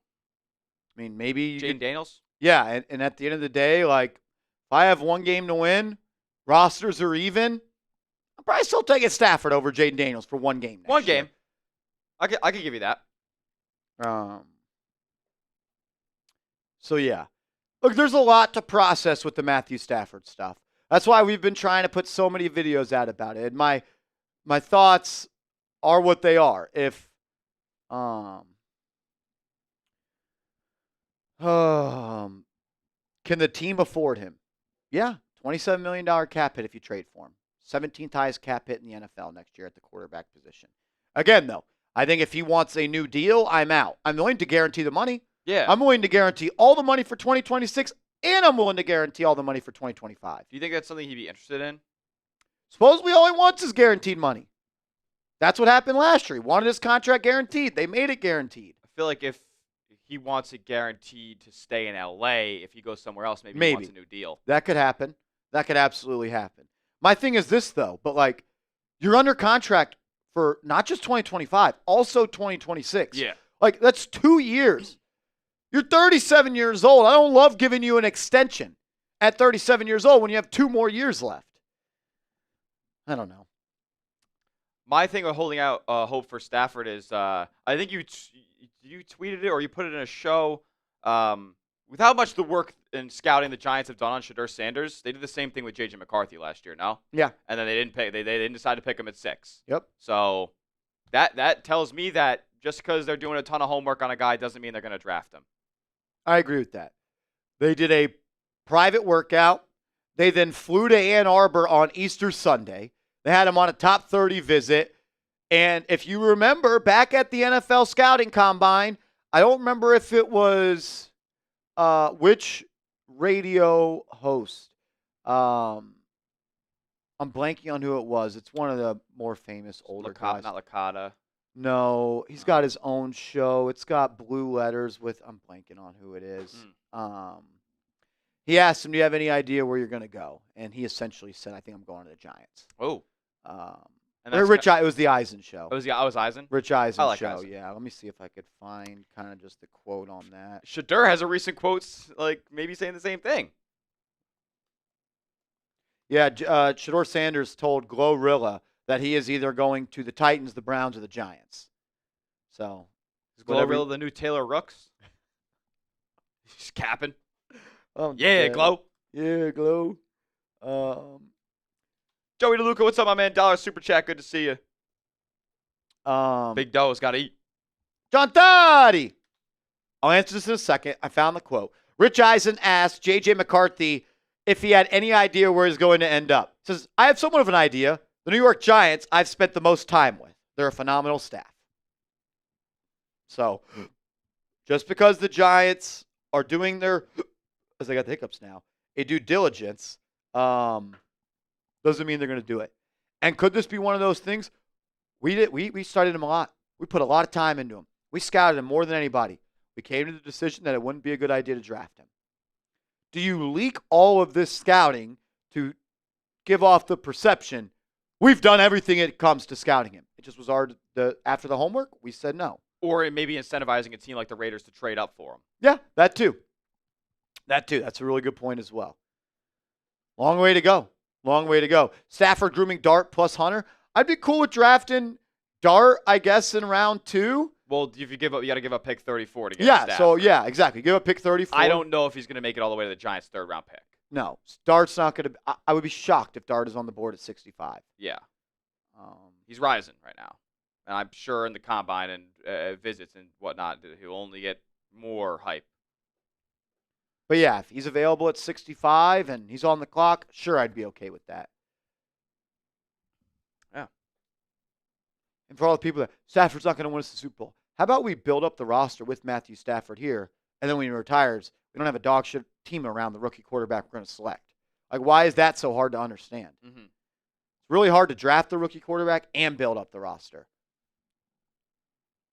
I mean, maybe Jaden Daniels? Yeah, and at the end of the day, if I have one game to win, rosters are even, I'm probably still taking Stafford over Jaden Daniels for one game. One game. I could give you that. So, yeah. Look, there's a lot to process with the Matthew Stafford stuff. That's why we've been trying to put so many videos out about it. And my thoughts are what they are. If can the team afford him? Yeah, $27 million cap hit if you trade for him. 17th highest cap hit in the NFL next year at the quarterback position. Again, though, I think if he wants a new deal, I'm out. I'm willing to guarantee the money. Yeah. I'm willing to guarantee all the money for 2026, and I'm willing to guarantee all the money for 2025. Do you think that's something he'd be interested in? Supposedly all he wants is guaranteed money. That's what happened last year. He wanted his contract guaranteed. They made it guaranteed. I feel like if he wants it guaranteed to stay in L.A., if he goes somewhere else, maybe he wants a new deal. That could happen. That could absolutely happen. My thing is this, though, but you're under contract for not just 2025, also 2026. Yeah. That's 2 years. You're 37 years old. I don't love giving you an extension at 37 years old when you have 2 more years left. I don't know. My thing with holding out hope for Stafford is I think you tweeted it or you put it in a show with how much the work and scouting the Giants have done on Shador Sanders, they did the same thing with J.J. McCarthy last year, no? Yeah. And then they didn't pay. They didn't decide to pick him at 6. Yep. So that tells me that just because they're doing a ton of homework on a guy doesn't mean they're going to draft him. I agree with that. They did a private workout. They then flew to Ann Arbor on Easter Sunday. They had him on a top 30 visit. And if you remember, back at the NFL Scouting Combine, I don't remember if it was which radio host. I'm blanking on who it was. It's one of the more famous older guys. Not Licata. No, he's got his own show. It's got blue letters with, I'm blanking on who it is. He asked him, do you have any idea where you're going to go? And he essentially said, I think I'm going to the Giants. Oh. And it was the Eisen show. It was Eisen? Rich Eisen like show, Eisen. yeah. Let me see if I could find kind of just the quote on that. Shedeur has a recent quotes, like maybe saying the same thing. Yeah, Shador Sanders told Glorilla that he is either going to the Titans, the Browns, or the Giants. So, is Glorilla the new Taylor Rooks? He's capping. Oh, yeah, Glow. Yeah, Glow. Joey DeLuca, what's up, my man? $1 super chat. Good to see you. Big Doe's got to eat. John Toddy. I'll answer this in a second. I found the quote. Rich Eisen asked J.J. McCarthy if he had any idea where he's going to end up. He says, I have somewhat of an idea. The New York Giants I've spent the most time with. They're a phenomenal staff. So, just because the Giants are doing their, as I got the hiccups now, a due diligence, doesn't mean they're going to do it. And could this be one of those things? We studied him a lot. We put a lot of time into him. We scouted him more than anybody. We came to the decision that it wouldn't be a good idea to draft him. Do you leak all of this scouting to give off the perception we've done everything it comes to scouting him? It just was after the homework, we said no. Or it may be incentivizing a team like the Raiders to trade up for him. Yeah, that too. That's a really good point as well. Long way to go. Long way to go. Stafford grooming Dart plus Hunter. I'd be cool with drafting Dart, I guess, in round 2. Well, if you give up, you got to give up pick 34 to get Yeah, Stafford. so yeah, exactly. Give up pick 34. I don't know if he's going to make it all the way to the Giants' 3rd round pick. No, Dart's not going to. I would be shocked if Dart is on the board at 65. Yeah. He's rising right now. And I'm sure in the combine and visits and whatnot, he'll only get more hype. But yeah, if he's available at 65 and he's on the clock, sure, I'd be okay with that. Yeah. And for all the people that Stafford's not going to win us the Super Bowl, how about we build up the roster with Matthew Stafford here, and then when he retires, we don't have a dog shit team around the rookie quarterback we're going to select. Like, why is that so hard to understand? Mm-hmm. It's really hard to draft the rookie quarterback and build up the roster.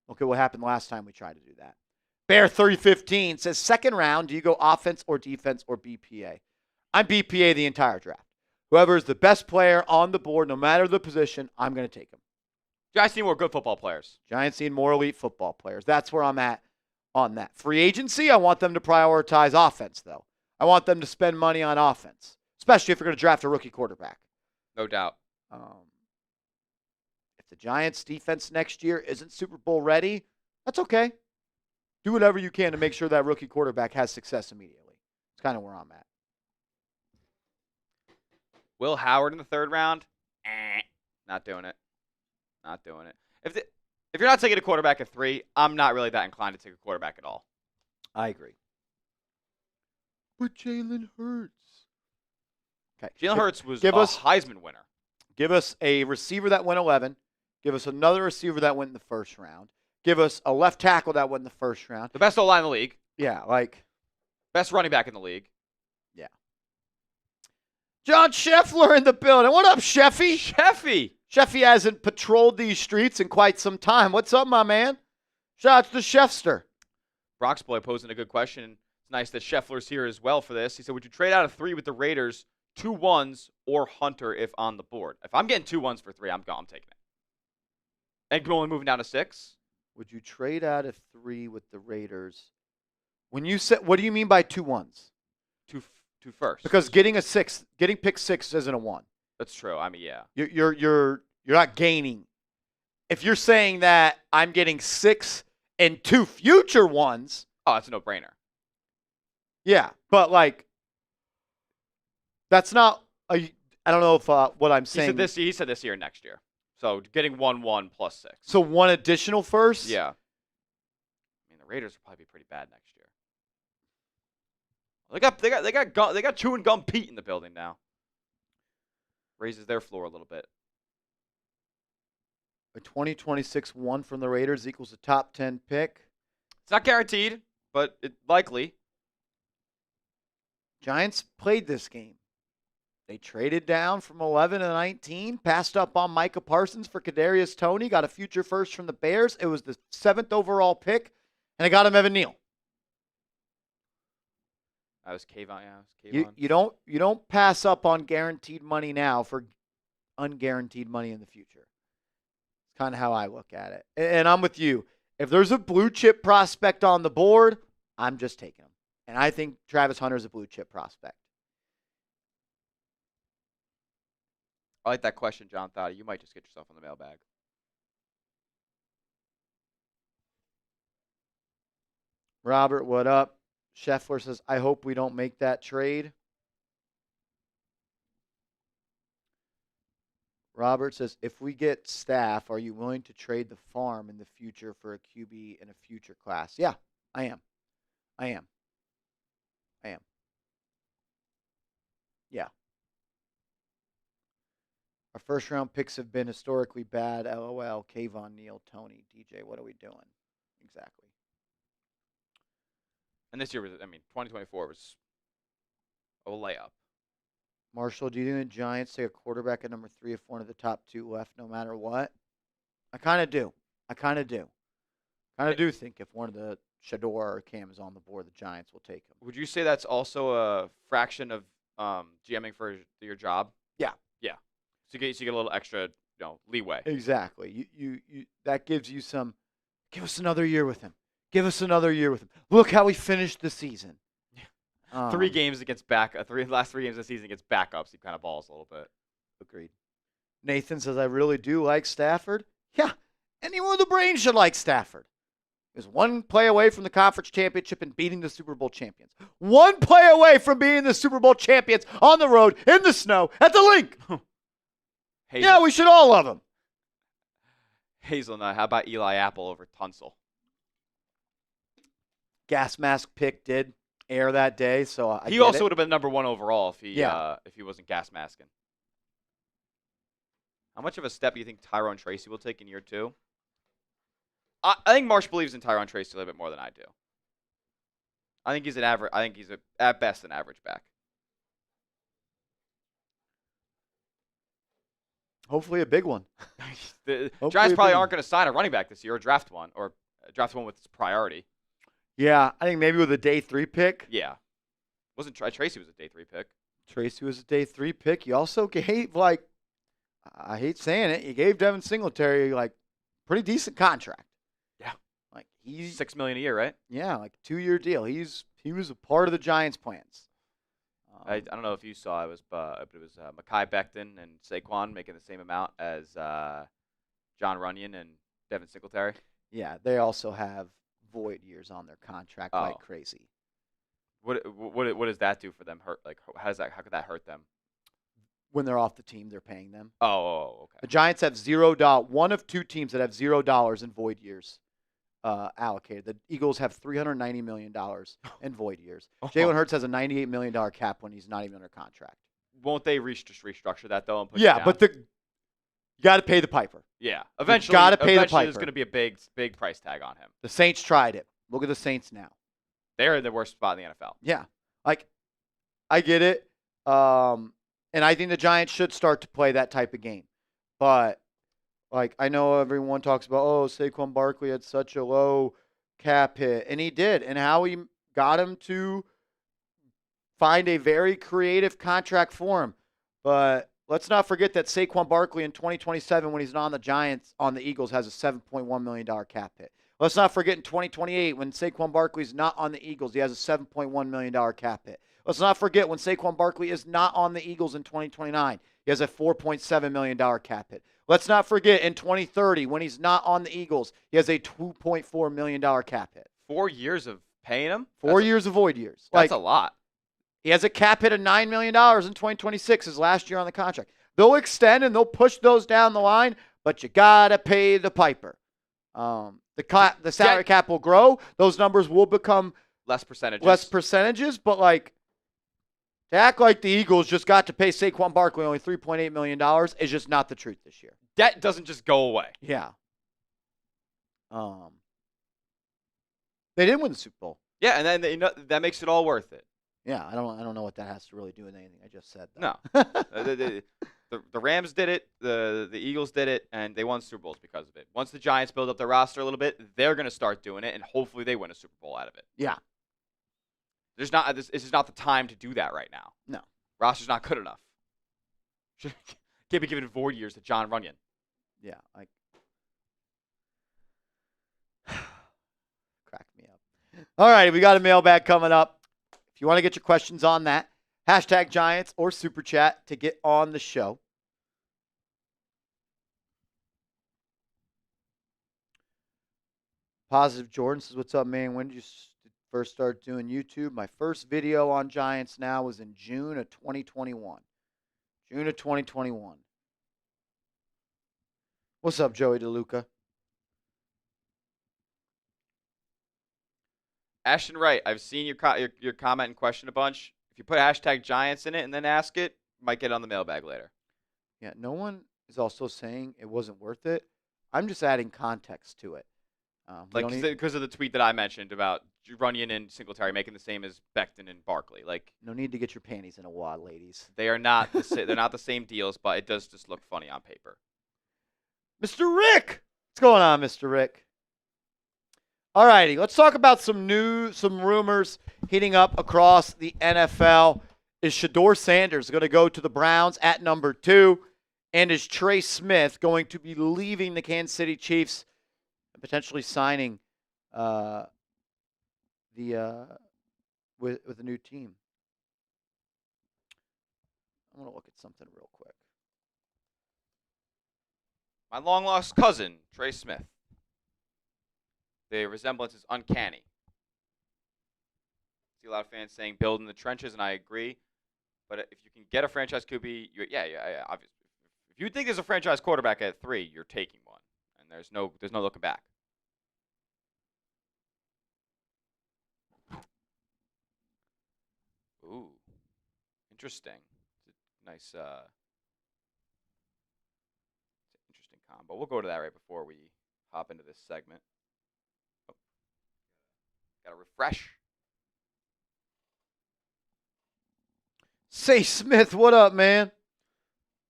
Look at what happened last time we tried to do that. Bear 3015 says, second round, do you go offense or defense or BPA? I'm BPA the entire draft. Whoever is the best player on the board, no matter the position, I'm going to take him. Giants need more good football players. Giants need more elite football players. That's where I'm at on that. Free agency, I want them to prioritize offense, though. I want them to spend money on offense, especially if you're going to draft a rookie quarterback. No doubt. If the Giants' defense next year isn't Super Bowl ready, that's okay. Do whatever you can to make sure that rookie quarterback has success immediately. It's kind of where I'm at. Will Howard in the 3rd round? Not doing it. Not doing it. If you're not taking a quarterback at 3, I'm not really that inclined to take a quarterback at all. I agree. But Jalen Hurts. Okay. Jalen Hurts was a Heisman winner. Give us a receiver that went 11. Give us another receiver that went in the 1st round. Give us a left tackle that went in the 1st round. The best O-line in the league. Yeah, like. Best running back in the league. Yeah. John Scheffler in the building. What up, Sheffy? Sheffy hasn't patrolled these streets in quite some time. What's up, my man? Shout out to Sheffster. Bronx Boy posing a good question. It's nice that Scheffler's here as well for this. He said, would you trade out of 3 with the Raiders, 2 1s, or Hunter if on the board? If I'm getting 2 1s for 3, I'm taking it. And only moving down to 6? Would you trade out of 3 with the Raiders? When you said, what do you mean by 2 1s? Two firsts. Because getting pick 6 isn't a 1. That's true. I mean, yeah. You're not gaining. If you're saying that I'm getting 6 and 2 future 1s, oh, that's a no-brainer. Yeah, but like that's not. I don't know if what I'm saying. He said this year and next year. So getting 1-1 plus 6. So one additional first. Yeah. I mean, the Raiders will probably be pretty bad next year. They got chewing gum Pete in the building now. Raises their floor a little bit. A 2026 one from the Raiders equals a top 10 pick. It's not guaranteed, but it likely. Giants played this game. They traded down from 11 to 19, passed up on Micah Parsons for Kadarius Toney, got a future first from the Bears. It was the 7th overall pick, and they got him Evan Neal. That was Kayvon. Yeah, You don't pass up on guaranteed money now for unguaranteed money in the future. It's kind of how I look at it. And I'm with you. If there's a blue chip prospect on the board, I'm just taking him. And I think Travis Hunter is a blue chip prospect. I like that question, John Thought. You might just get yourself on the mailbag. Robert, what up? Scheffler says, I hope we don't make that trade. Robert says, if we get Staff, are you willing to trade the farm in the future for a QB in a future class? Yeah, I am. Yeah. Our first round picks have been historically bad. LOL. Kayvon, Neal, Toney, DJ. What are we doing? Exactly. And this year was, 2024 was a layup. Marshall, do you think the Giants take a quarterback at number 3 if one of the top 2 left no matter what? I kind of do. I kind of do think if one of the Shedeur or Cam is on the board, the Giants will take him. Would you say that's also a fraction of GMing for your job? Yeah. Yeah. So you get a little extra, leeway. Exactly. You that gives you some. Give us another year with him. Look how we finished the season. 3 games against last 3 games of the season against backups. He kind of balls a little bit. Agreed. Nathan says, I really do like Stafford. Yeah, anyone with a brain should like Stafford. He was 1 play away from the conference championship and beating the Super Bowl champions. 1 play away from being the Super Bowl champions on the road in the snow at the Link. Yeah, we should all love him. Hazelnut, how about Eli Apple over Tunsil? Gas mask pick did air that day, so he also would have been number 1 overall if he wasn't gas masking. How much of a step do you think Tyrone Tracy will take in year 2? I think Marsh believes in Tyrone Tracy a little bit more than I do. I think he's at best an average back. Hopefully a big one. The Giants probably aren't going to sign a running back this year or draft one with its priority. Yeah, I think maybe with a day 3 pick. Yeah. Tracy was a day 3 pick. Tracy was a day 3 pick. You also gave, I hate saying it, you gave Devin Singletary, pretty decent contract. Yeah. He's $6 million a year, right? Yeah, 2-year deal. He was a part of the Giants' plans. I don't know if you saw it was Mekhi Becton and Saquon making the same amount as John Runyon and Devin Singletary. Yeah, they also have void years on their contract like crazy. What does that do for them? How could that hurt them? When they're off the team, they're paying them. Oh, okay. The Giants have $0. One of 2 teams that have $0 in void years allocated. The Eagles have $390 million in void years. Jalen Hurts has a $98 million cap when he's not even under contract. Won't they just restructure that though? And put it down? But you got to pay the piper. Yeah, eventually. Got to pay the piper. There's going to be a big price tag on him. The Saints tried it. Look at the Saints now. They're in the worst spot in the NFL. Yeah, I get it. And I think the Giants should start to play that type of game. But, I know everyone talks about, Saquon Barkley had such a low cap hit. And he did. And how he got him to find a very creative contract for him. But let's not forget that Saquon Barkley in 2027, when he's not on the Eagles, has a $7.1 million cap hit. Let's not forget in 2028, when Saquon Barkley's not on the Eagles, he has a $7.1 million cap hit. Let's not forget when Saquon Barkley is not on the Eagles in 2029, he has a $4.7 million cap hit. Let's not forget in 2030, when he's not on the Eagles, he has a $2.4 million cap hit. 4 years of Paying him? 4 years of void years. That's a lot. He has a cap hit of $9 million in 2026, his last year on the contract. They'll extend and they'll push those down the line, but you got to pay the piper. The salary cap will grow. Those numbers will become less percentages, but to act like the Eagles just got to pay Saquon Barkley only $3.8 million is just not the truth this year. Debt doesn't just go away. Yeah. They didn't win the Super Bowl. Yeah, and then that makes it all worth it. Yeah, I don't know what that has to really do with anything I just said. Though. No. The Rams did it, the Eagles did it, and they won Super Bowls because of it. Once the Giants build up their roster a little bit, they're going to start doing it, and hopefully they win a Super Bowl out of it. Yeah. This is not the time to do that right now. No. Roster's not good enough. Can't be giving void years to John Runyon. Yeah. Crack me up. All right, we got a mailbag coming up. If you want to get your questions on that, hashtag Giants or Super Chat to get on the show. Positive Jordan says, what's up, man? When did you first start doing YouTube? My first video on Giants now was in June of 2021. June of 2021. What's up, Joey DeLuca? Ashton Wright, I've seen your comment and question a bunch. If you put hashtag Giants in it and then ask it, might get on the mailbag later. Yeah, no one is also saying it wasn't worth it. I'm just adding context to it. Because of the tweet that I mentioned about Runyon and Singletary making the same as Becton and Barkley. No need to get your panties in a wad, ladies. They are not they're not the same deals, but it does just look funny on paper. Mr. Rick, what's going on, Mr. Rick? All righty, let's talk about some rumors heating up across the NFL. Is Shador Sanders going to go to the Browns at number 2? And is Trey Smith going to be leaving the Kansas City Chiefs and potentially signing with a new team? I'm going to look at something real quick. My long-lost cousin, Trey Smith. The resemblance is uncanny. I see a lot of fans saying build in the trenches, and I agree. But if you can get a franchise QB, obviously. If you think there's a franchise quarterback at 3, you're taking one, and there's no looking back. Ooh, interesting. It's a nice, interesting combo. We'll go to that right before we hop into this segment. Got to refresh. Say Smith, what up, man?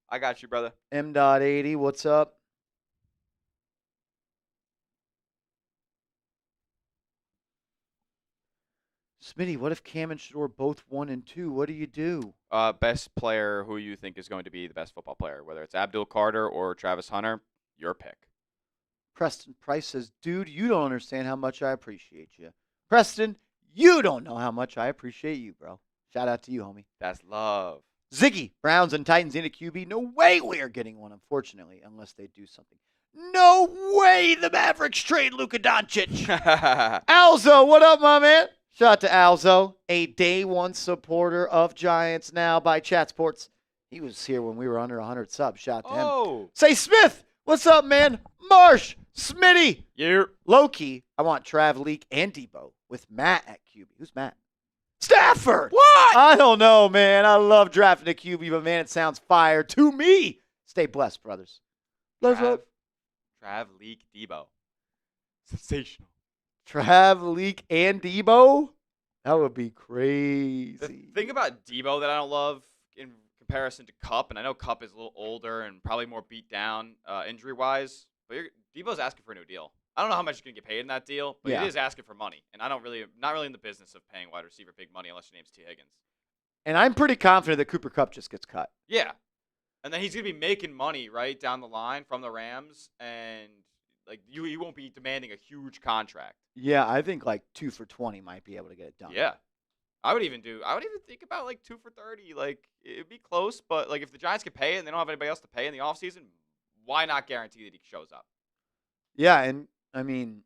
I got you, brother. M.80, what's up? Smitty, what if Cam and Shedeur both 1 and 2? What do you do? Best player who you think is going to be the best football player, whether it's Abdul Carter or Travis Hunter, your pick. Preston Price says, dude, you don't understand how much I appreciate you. Preston, you don't know how much I appreciate you, bro. Shout out to you, homie. That's love. Ziggy, Browns and Titans in a QB. No way we are getting one, unfortunately, unless they do something. No way the Mavericks trade Luka Doncic. Alzo, what up, my man? Shout out to Alzo, a day one supporter of Giants now by Chat Sports. He was here when we were under 100 subs. Shout out to him. Say Smith, what's up, man? Marsh, Smitty. Yeah. Low-key, I want Trav, Leak, and Debo with Matt at QB. Who's Matt? Stafford. What? I don't know, man. I love drafting a QB, but, man, it sounds fire to me. Stay blessed, brothers. Trav, Leak, Debo. Sensational. Trav, Leak, and Debo? That would be crazy. The thing about Debo that I don't love in comparison to Kupp, and I know Kupp is a little older and probably more beat down injury-wise, but Debo's asking for a new deal. I don't know how much you're going to get paid in that deal, but He is asking for money. And I'm not really in the business of paying wide receiver big money unless your name's T. Higgins. And I'm pretty confident that Cooper Kupp just gets cut. Yeah. And then he's going to be making money right down the line from the Rams, and you won't be demanding a huge contract. Yeah, I think 2 for 20 might be able to get it done. Yeah. I would even think about 2 for 30. It'd be close, but if the Giants can pay it and they don't have anybody else to pay in the offseason, why not guarantee that he shows up? Yeah, and I mean,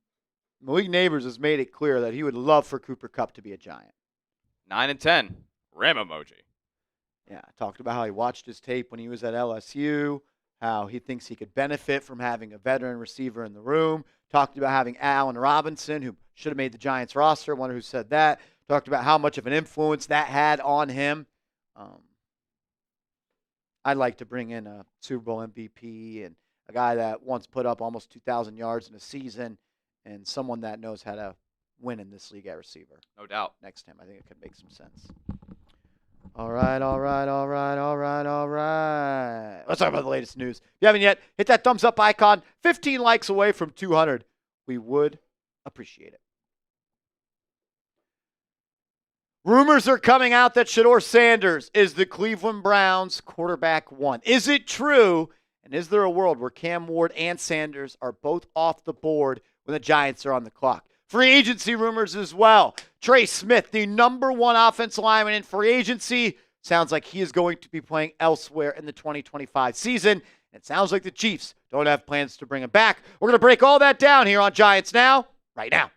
Malik Neighbors has made it clear that he would love for Cooper Kupp to be a Giant. 9 and 10. Ram emoji. Yeah, talked about how he watched his tape when he was at LSU, how he thinks he could benefit from having a veteran receiver in the room. Talked about having Allen Robinson, who should have made the Giants roster. I wonder who said that. Talked about how much of an influence that had on him. I'd like to bring in a Super Bowl MVP and a guy that once put up almost 2,000 yards in a season and someone that knows how to win in this league at receiver. No doubt. Next time, I think it could make some sense. All right. Let's talk about the latest news. If you haven't yet, hit that thumbs up icon. 15 likes away from 200. We would appreciate it. Rumors are coming out that Shador Sanders is the Cleveland Browns quarterback one. Is it true? And is there a world where Cam Ward and Sanders are both off the board when the Giants are on the clock? Free agency rumors as well. Trey Smith, the number one offensive lineman in free agency, sounds like he is going to be playing elsewhere in the 2025 season. It sounds like the Chiefs don't have plans to bring him back. We're going to break all that down here on Giants Now, right now.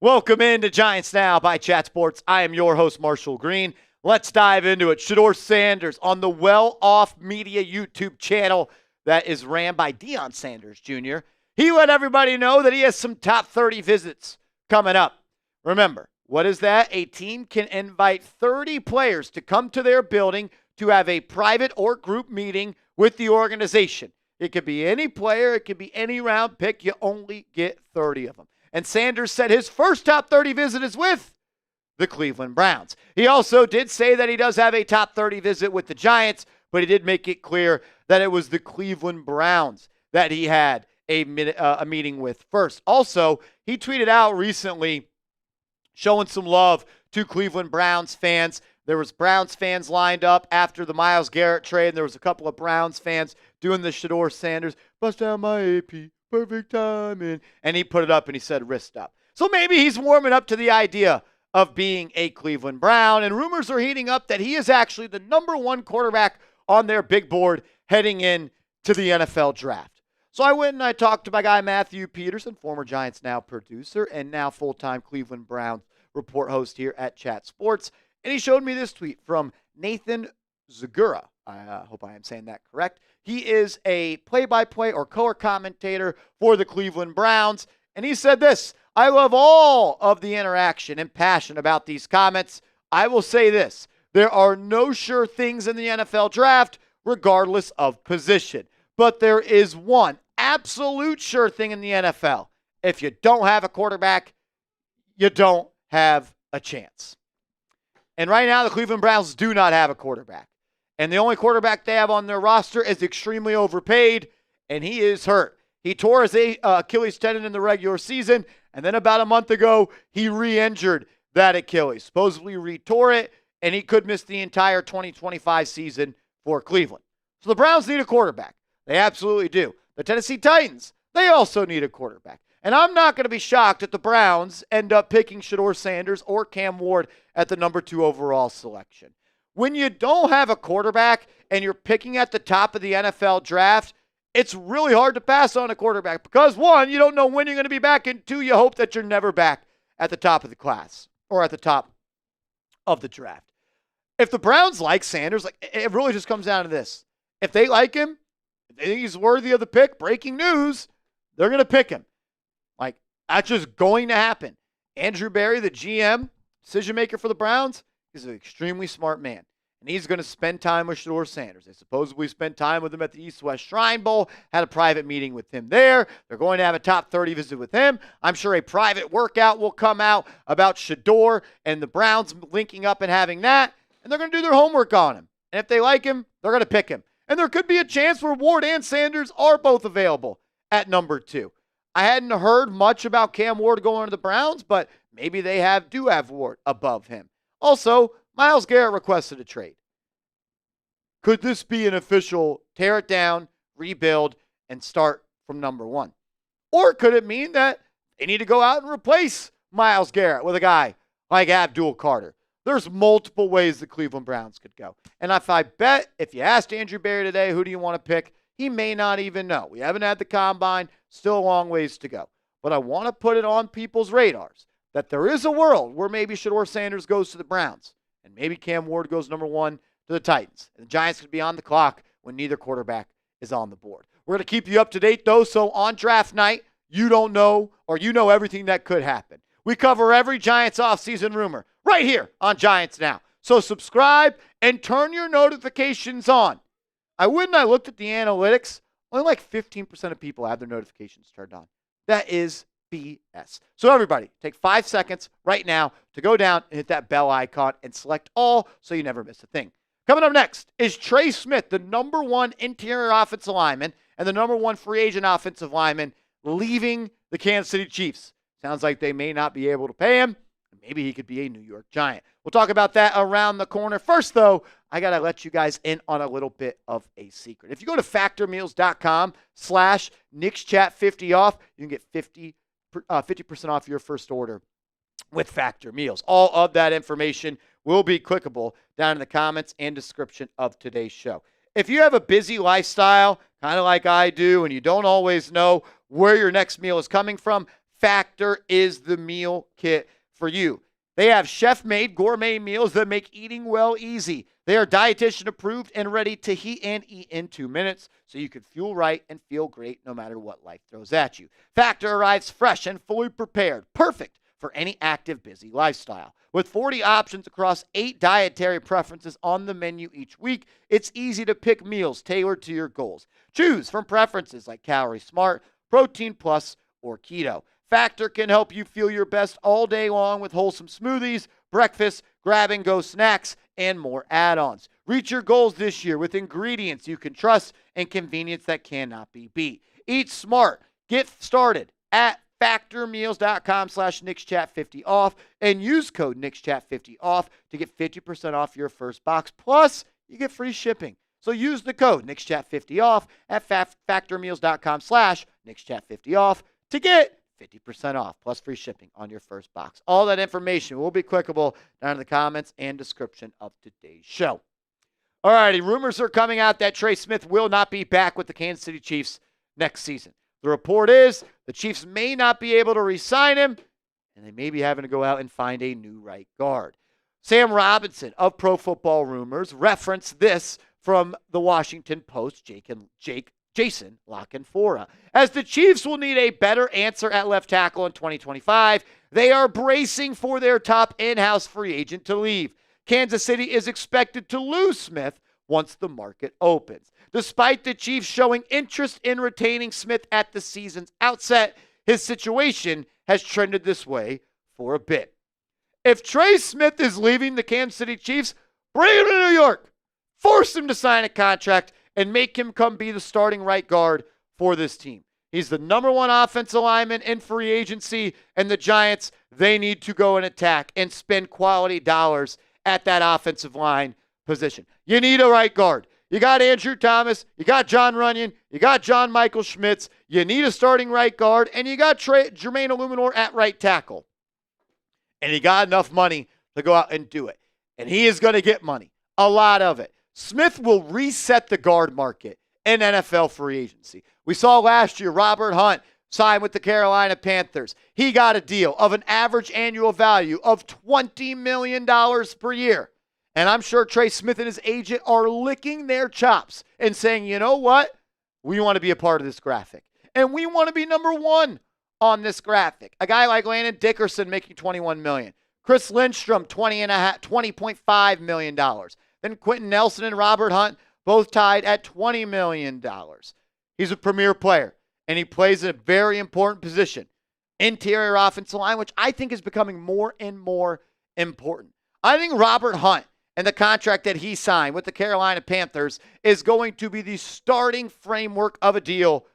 Welcome into Giants Now by Chat Sports. I am your host, Marshall Green. Let's dive into it. Shador Sanders on the Well Off Media YouTube channel that is ran by Deion Sanders Jr. He let everybody know that he has some top 30 visits coming up. Remember, what is that? A team can invite 30 players to come to their building to have a private or group meeting with the organization. It could be any player. It could be any round pick. You only get 30 of them. And Sanders said his first top 30 visit is with the Cleveland Browns. He also did say that he does have a top 30 visit with the Giants, but he did make it clear that it was the Cleveland Browns that he had a meeting with first. Also, he tweeted out recently showing some love to Cleveland Browns fans. There was Browns fans lined up after the Myles Garrett trade, and there was a couple of Browns fans doing the Shador Sanders, bust out my AP, perfect timing. And he put it up and he said wrist up. So maybe he's warming up to the idea of being a Cleveland Brown, and rumors are heating up that he is actually the number one quarterback on their big board heading in to the NFL draft. So I went and I talked to my guy Matthew Peterson, former Giants Now producer and now full-time Cleveland Browns report host here at Chat Sports, and he showed me this tweet from Nathan Zagura. I hope I am saying that correct. He is a play-by-play or color commentator for the Cleveland Browns, and he said this: I love all of the interaction and passion about these comments. I will say this: there are no sure things in the NFL draft, regardless of position. But there is one absolute sure thing in the NFL. If you don't have a quarterback, you don't have a chance. And right now, the Cleveland Browns do not have a quarterback. And the only quarterback they have on their roster is extremely overpaid, and he is hurt. He tore his Achilles tendon in the regular season, and then about a month ago, he re-injured that Achilles. Supposedly re-tore it, and he could miss the entire 2025 season for Cleveland. So the Browns need a quarterback. They absolutely do. The Tennessee Titans, they also need a quarterback. And I'm not going to be shocked if the Browns end up picking Shador Sanders or Cam Ward at the number 2 overall selection. When you don't have a quarterback and you're picking at the top of the NFL draft, it's really hard to pass on a quarterback because, one, you don't know when you're going to be back, and two, you hope that you're never back at the top of the class or at the top of the draft. If the Browns like Sanders, it really just comes down to this. If they like him, if they think he's worthy of the pick, breaking news, they're going to pick him. That's just going to happen. Andrew Berry, the GM, decision maker for the Browns, is an extremely smart man. And he's going to spend time with Shador Sanders. They supposedly spent time with him at the East-West Shrine Bowl, had a private meeting with him there. They're going to have a top 30 visit with him. I'm sure a private workout will come out about Shedeur and the Browns linking up and having that. And they're going to do their homework on him. And if they like him, they're going to pick him. And there could be a chance where Ward and Sanders are both available at number 2. I hadn't heard much about Cam Ward going to the Browns, but maybe they do have Ward above him. Also, Myles Garrett requested a trade. Could this be an official tear it down, rebuild, and start from number 1? Or could it mean that they need to go out and replace Myles Garrett with a guy like Abdul Carter, There's multiple ways the Cleveland Browns could go. And if you asked Andrew Berry today, who do you want to pick? He may not even know. We haven't had the combine, still a long ways to go. But I want to put it on people's radars that there is a world where maybe Shador Sanders goes to the Browns and maybe Cam Ward goes number 1 to the Titans. And the Giants could be on the clock when neither quarterback is on the board. We're going to keep you up to date, though, so on draft night, you don't know or you know everything that could happen. We cover every Giants offseason rumor right here on Giants Now. So subscribe and turn your notifications on. I looked at the analytics. Only like 15% of people have their notifications turned on. That is BS. So everybody, take 5 seconds right now to go down and hit that bell icon and select all so you never miss a thing. Coming up next is Trey Smith, the number 1 interior offensive lineman and the number 1 free agent offensive lineman, leaving the Kansas City Chiefs. Sounds like they may not be able to pay him. Maybe he could be a New York Giant. We'll talk about that around the corner. First, though, I got to let you guys in on a little bit of a secret. If you go to factormeals.com/NixChat50off, you can get 50% off your first order with Factor Meals. All of that information will be clickable down in the comments and description of today's show. If you have a busy lifestyle, kind of like I do, and you don't always know where your next meal is coming from, Factor is the meal kit for you. They have chef-made gourmet meals that make eating well easy. They are dietitian approved and ready to heat and eat in 2 minutes, so you can fuel right and feel great no matter what life throws at you. Factor arrives fresh and fully prepared, perfect for any active, busy lifestyle. With 40 options across 8 dietary preferences on the menu each week, it's easy to pick meals tailored to your goals. Choose from preferences like Calorie Smart, Protein Plus, or Keto. Factor can help you feel your best all day long with wholesome smoothies, breakfast, grab-and-go snacks, and more add-ons. Reach your goals this year with ingredients you can trust and convenience that cannot be beat. Eat smart. Get started at factormeals.com/NixChat50off and use code NixChat50off to get 50% off your first box. Plus, you get free shipping. So use the code NixChat50off at factormeals.com/NixChat50off to get 50% off, plus free shipping on your first box. All that information will be clickable down in the comments and description of today's show. All righty, rumors are coming out that Trey Smith will not be back with the Kansas City Chiefs next season. The report is the Chiefs may not be able to re-sign him, and they may be having to go out and find a new right guard. Sam Robinson of Pro Football Rumors referenced this from the Washington Post, Jason Lockenfora. As the Chiefs will need a better answer at left tackle in 2025, they are bracing for their top in-house free agent to leave. Kansas City is expected to lose Smith once the market opens. Despite the Chiefs showing interest in retaining Smith at the season's outset, his situation has trended this way for a bit. If Trey Smith is leaving the Kansas City Chiefs, bring him to New York. Force him to sign a contract and make him come be the starting right guard for this team. He's the number 1 offensive lineman in free agency, and the Giants, they need to go and attack and spend quality dollars at that offensive line position. You need a right guard. You got Andrew Thomas, you got John Runyon, you got John Michael Schmitz. You need a starting right guard, and you got Jermaine Illuminor at right tackle. And he got enough money to go out and do it. And he is going to get money, a lot of it. Smith will reset the guard market in NFL free agency. We saw last year Robert Hunt signed with the Carolina Panthers. He got a deal of an average annual value of $20 million per year. And I'm sure Trey Smith and his agent are licking their chops and saying, you know what? We want to be a part of this graphic. And we want to be number 1 on this graphic. A guy like Landon Dickerson making $21 million. Chris Lindstrom, $20.5 million. Then Quentin Nelson and Robert Hunt both tied at $20 million. He's a premier player, and he plays a very important position, interior offensive line, which I think is becoming more and more important. I think Robert Hunt and the contract that he signed with the Carolina Panthers is going to be the starting framework of a deal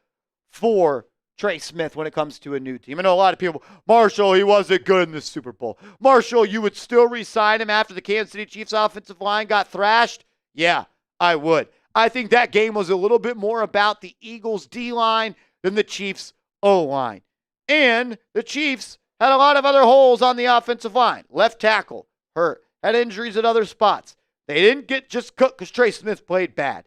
for Trey Smith when it comes to a new team. I know a lot of people, Marshall, he wasn't good in the Super Bowl. Marshall, you would still re-sign him after the Kansas City Chiefs offensive line got thrashed? Yeah, I would. I think that game was a little bit more about the Eagles' D-line than the Chiefs' O-line. And the Chiefs had a lot of other holes on the offensive line. Left tackle, hurt. had injuries at other spots. They didn't get just cooked because Trey Smith played bad.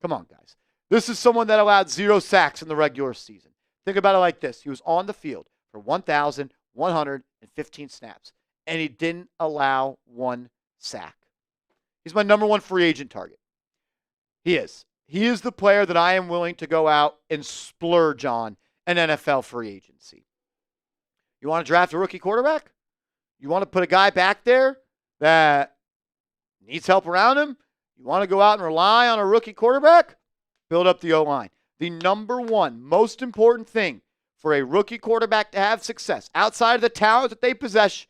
Come on, guys. This is someone that allowed 0 sacks in the regular season. Think about it like this. He was on the field for 1,115 snaps, and he didn't allow 1 sack. He's my number 1 free agent target. He is. He is the player that I am willing to go out and splurge on an NFL free agency. You want to draft a rookie quarterback? You want to put a guy back there that needs help around him? You want to go out and rely on a rookie quarterback? Build up the O-line. The number 1 most important thing for a rookie quarterback to have success outside of the talent that they possess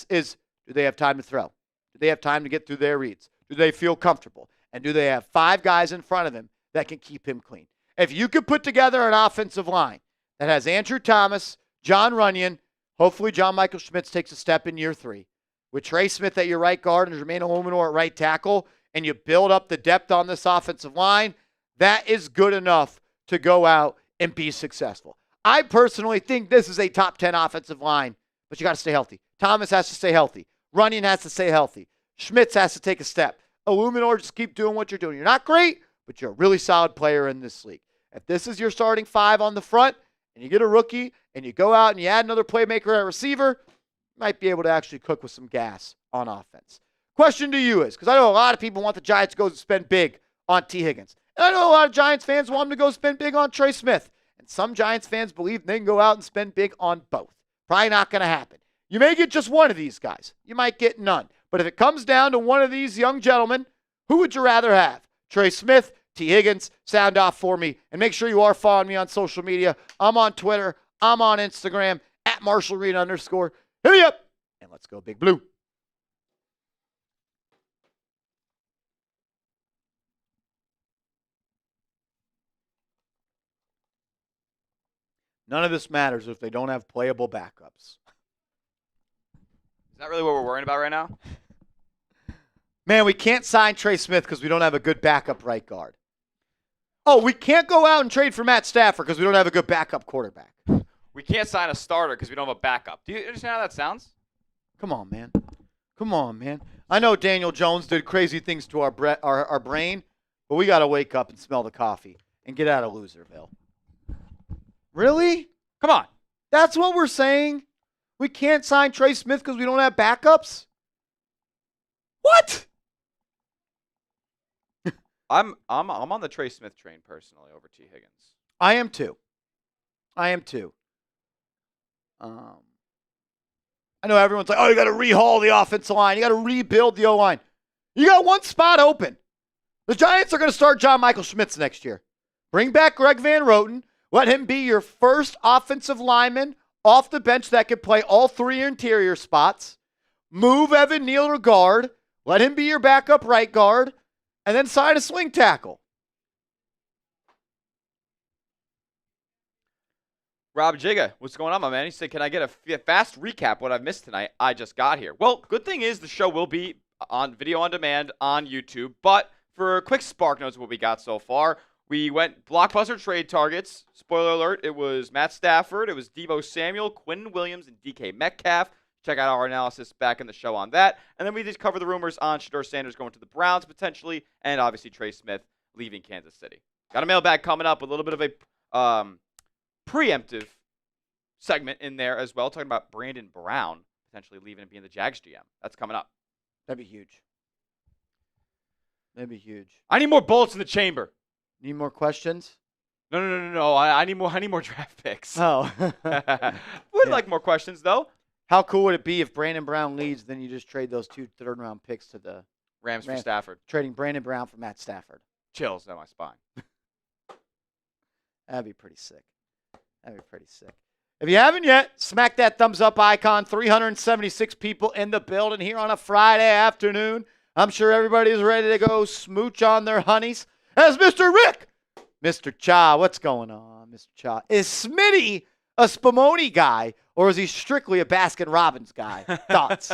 is, do they have time to throw? Do they have time to get through their reads? Do they feel comfortable? And do they have 5 guys in front of him that can keep him clean? If you could put together an offensive line that has Andrew Thomas, John Runyon, hopefully John Michael Schmitz takes a step in year 3, with Trey Smith at your right guard and Jermaine Illuminor at right tackle, and you build up the depth on this offensive line, that is good enough to go out and be successful. I personally think this is a top 10 offensive line, but you got to stay healthy. Thomas has to stay healthy. Runyon has to stay healthy. Schmitz has to take a step. Illuminor, just keep doing what you're doing. You're not great, but you're a really solid player in this league. If this is your starting 5 on the front, and you get a rookie, and you go out and you add another playmaker at receiver, you might be able to actually cook with some gas on offense. Question to you is, because I know a lot of people want the Giants to go spend big on T. Higgins. And I know a lot of Giants fans want them to go spend big on Trey Smith. And some Giants fans believe they can go out and spend big on both. Probably not going to happen. You may get just one of these guys. You might get none. But if it comes down to one of these young gentlemen, who would you rather have? Trey Smith, T. Higgins? Sound off for me. And make sure you are following me on social media. I'm on Twitter. I'm on Instagram, @MarshallReed_. Hit me up. And let's go Big Blue. None of this matters if they don't have playable backups. Is that really what we're worrying about right now? Man, we can't sign Trey Smith because we don't have a good backup right guard. Oh, we can't go out and trade for Matt Stafford because we don't have a good backup quarterback. We can't sign a starter because we don't have a backup. Do you understand how that sounds? Come on, man. Come on, man. I know Daniel Jones did crazy things to our brain, but we got to wake up and smell the coffee and get out of Loserville. Really? Come on. That's what we're saying? We can't sign Trey Smith because we don't have backups? What? I'm on the Trey Smith train personally over T. Higgins. I am too. I know everyone's like, oh, you got to rehaul the offensive line. You got to rebuild the O-line. You got one spot open. The Giants are going to start John Michael Schmitz next year. Bring back Greg Van Roten. Let him be your first offensive lineman off the bench that could play all 3 interior spots. Move Evan Neal to guard. Let him be your backup right guard. And then sign a swing tackle. Rob Jigga, what's going on, my man? He said, can I get a fast recap what I've missed tonight? I just got here. Well, good thing is the show will be on video on demand on YouTube. But for a quick spark notes of what we got so far, we went blockbuster trade targets. Spoiler alert, it was Matt Stafford, it was Deebo Samuel, Quinn Williams, and DK Metcalf. Check out our analysis back in the show on that. And then we just cover the rumors on Shador Sanders going to the Browns potentially, and obviously Trey Smith leaving Kansas City. Got a mailbag coming up with a little bit of a preemptive segment in there as well, talking about Brandon Brown potentially leaving and being the Jags GM. That's coming up. That'd be huge. That'd be huge. I need more bullets in the chamber. Need more questions? No. I need more draft picks. Oh. Would like more questions, though. How cool would it be if Brandon Brown leads, then you just trade those 2 third-round picks to the Rams for Stafford. Trading Brandon Brown for Matt Stafford. Chills down my spine. That'd be pretty sick. If you haven't yet, smack that thumbs up icon. 376 people in the building here on a Friday afternoon. I'm sure everybody's ready to go smooch on their honeys. As Mr. Rick, Mr. Cha, what's going on, Mr. Cha? Is Smitty a Spumoni guy, or is he strictly a Baskin-Robbins guy? Thoughts?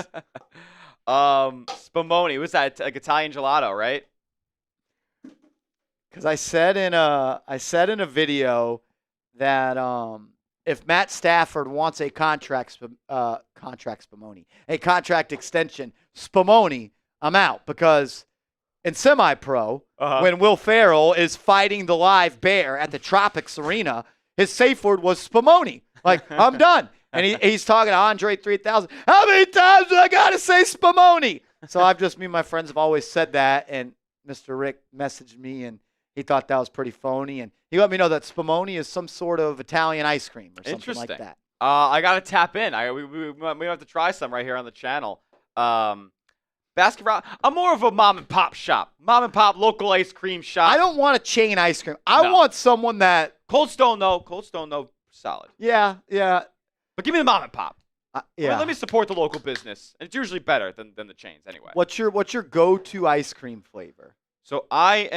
Spumoni. What's that? Like Italian gelato, right? Because I said in a video that if Matt Stafford wants a contract extension, Spumoni, I'm out because in semi-pro, when Will Ferrell is fighting the live bear at the Tropics Arena, his safe word was Spumoni. Like, I'm done. And he's talking to Andre 3000. How many times do I got to say Spumoni? So me and my friends have always said that, and Mr. Rick messaged me, and he thought that was pretty phony, and he let me know that Spumoni is some sort of Italian ice cream or something like that. I got to tap in. We have to try some right here on the channel. Basketball. I'm more of a mom and pop shop. Mom and pop local ice cream shop. I don't want a chain ice cream. I want someone that Cold Stone though, solid. Yeah. But give me the mom and pop. Yeah. Let me support the local business. And it's usually better than the chains anyway. What's your go-to ice cream flavor? So I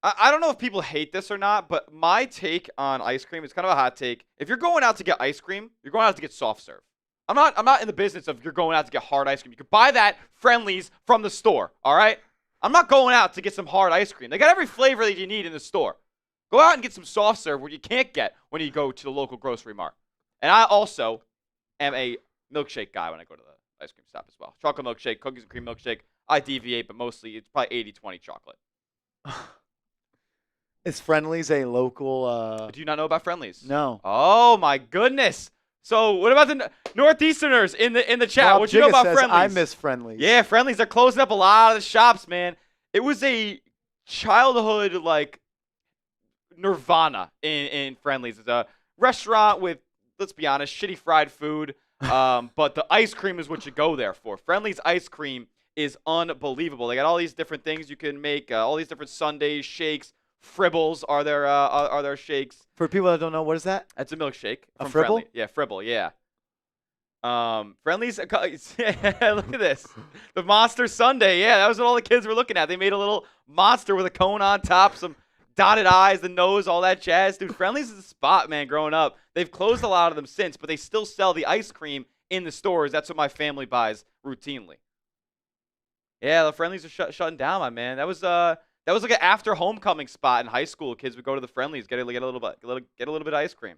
don't know if people hate this or not, but my take on ice cream is kind of a hot take. If you're going out to get ice cream, you're going out to get soft serve. I'm not in the business of you're going out to get hard ice cream. You can buy that Friendly's from the store, all right? I'm not going out to get some hard ice cream. They got every flavor that you need in the store. Go out and get some soft serve what you can't get when you go to the local grocery mart. And I also am a milkshake guy when I go to the ice cream stop as well. Chocolate milkshake, cookies and cream milkshake. I deviate, but mostly it's probably 80-20 chocolate. Is Friendly's a local Do you not know about Friendly's? No. Oh my goodness. So what about the Northeasterners in the chat? Rob What you know about says, Friendly's? I miss Friendly's. Yeah, Friendly's are closing up a lot of the shops, man. It was a childhood like nirvana in Friendly's. It's a restaurant with, let's be honest, shitty fried food. But the ice cream is what you go there for. Friendly's ice cream is unbelievable. They got all these different things you can make, all these different sundaes, shakes. Fribbles are their shakes. For people that don't know, what is that? That's a milkshake. A from Fribble? Friendly. Yeah, Fribble, yeah. Friendly's, look at this. The Monster Sundae, yeah, that was what all the kids were looking at. They made a little monster with a cone on top, some dotted eyes, the nose, all that jazz. Dude, Friendly's is the spot, man, growing up. They've closed a lot of them since, but they still sell the ice cream in the stores. That's what my family buys routinely. Yeah, the Friendly's are shutting down, my man. That was like an after homecoming spot in high school. Kids would go to the Friendly's, get a little bit of ice cream.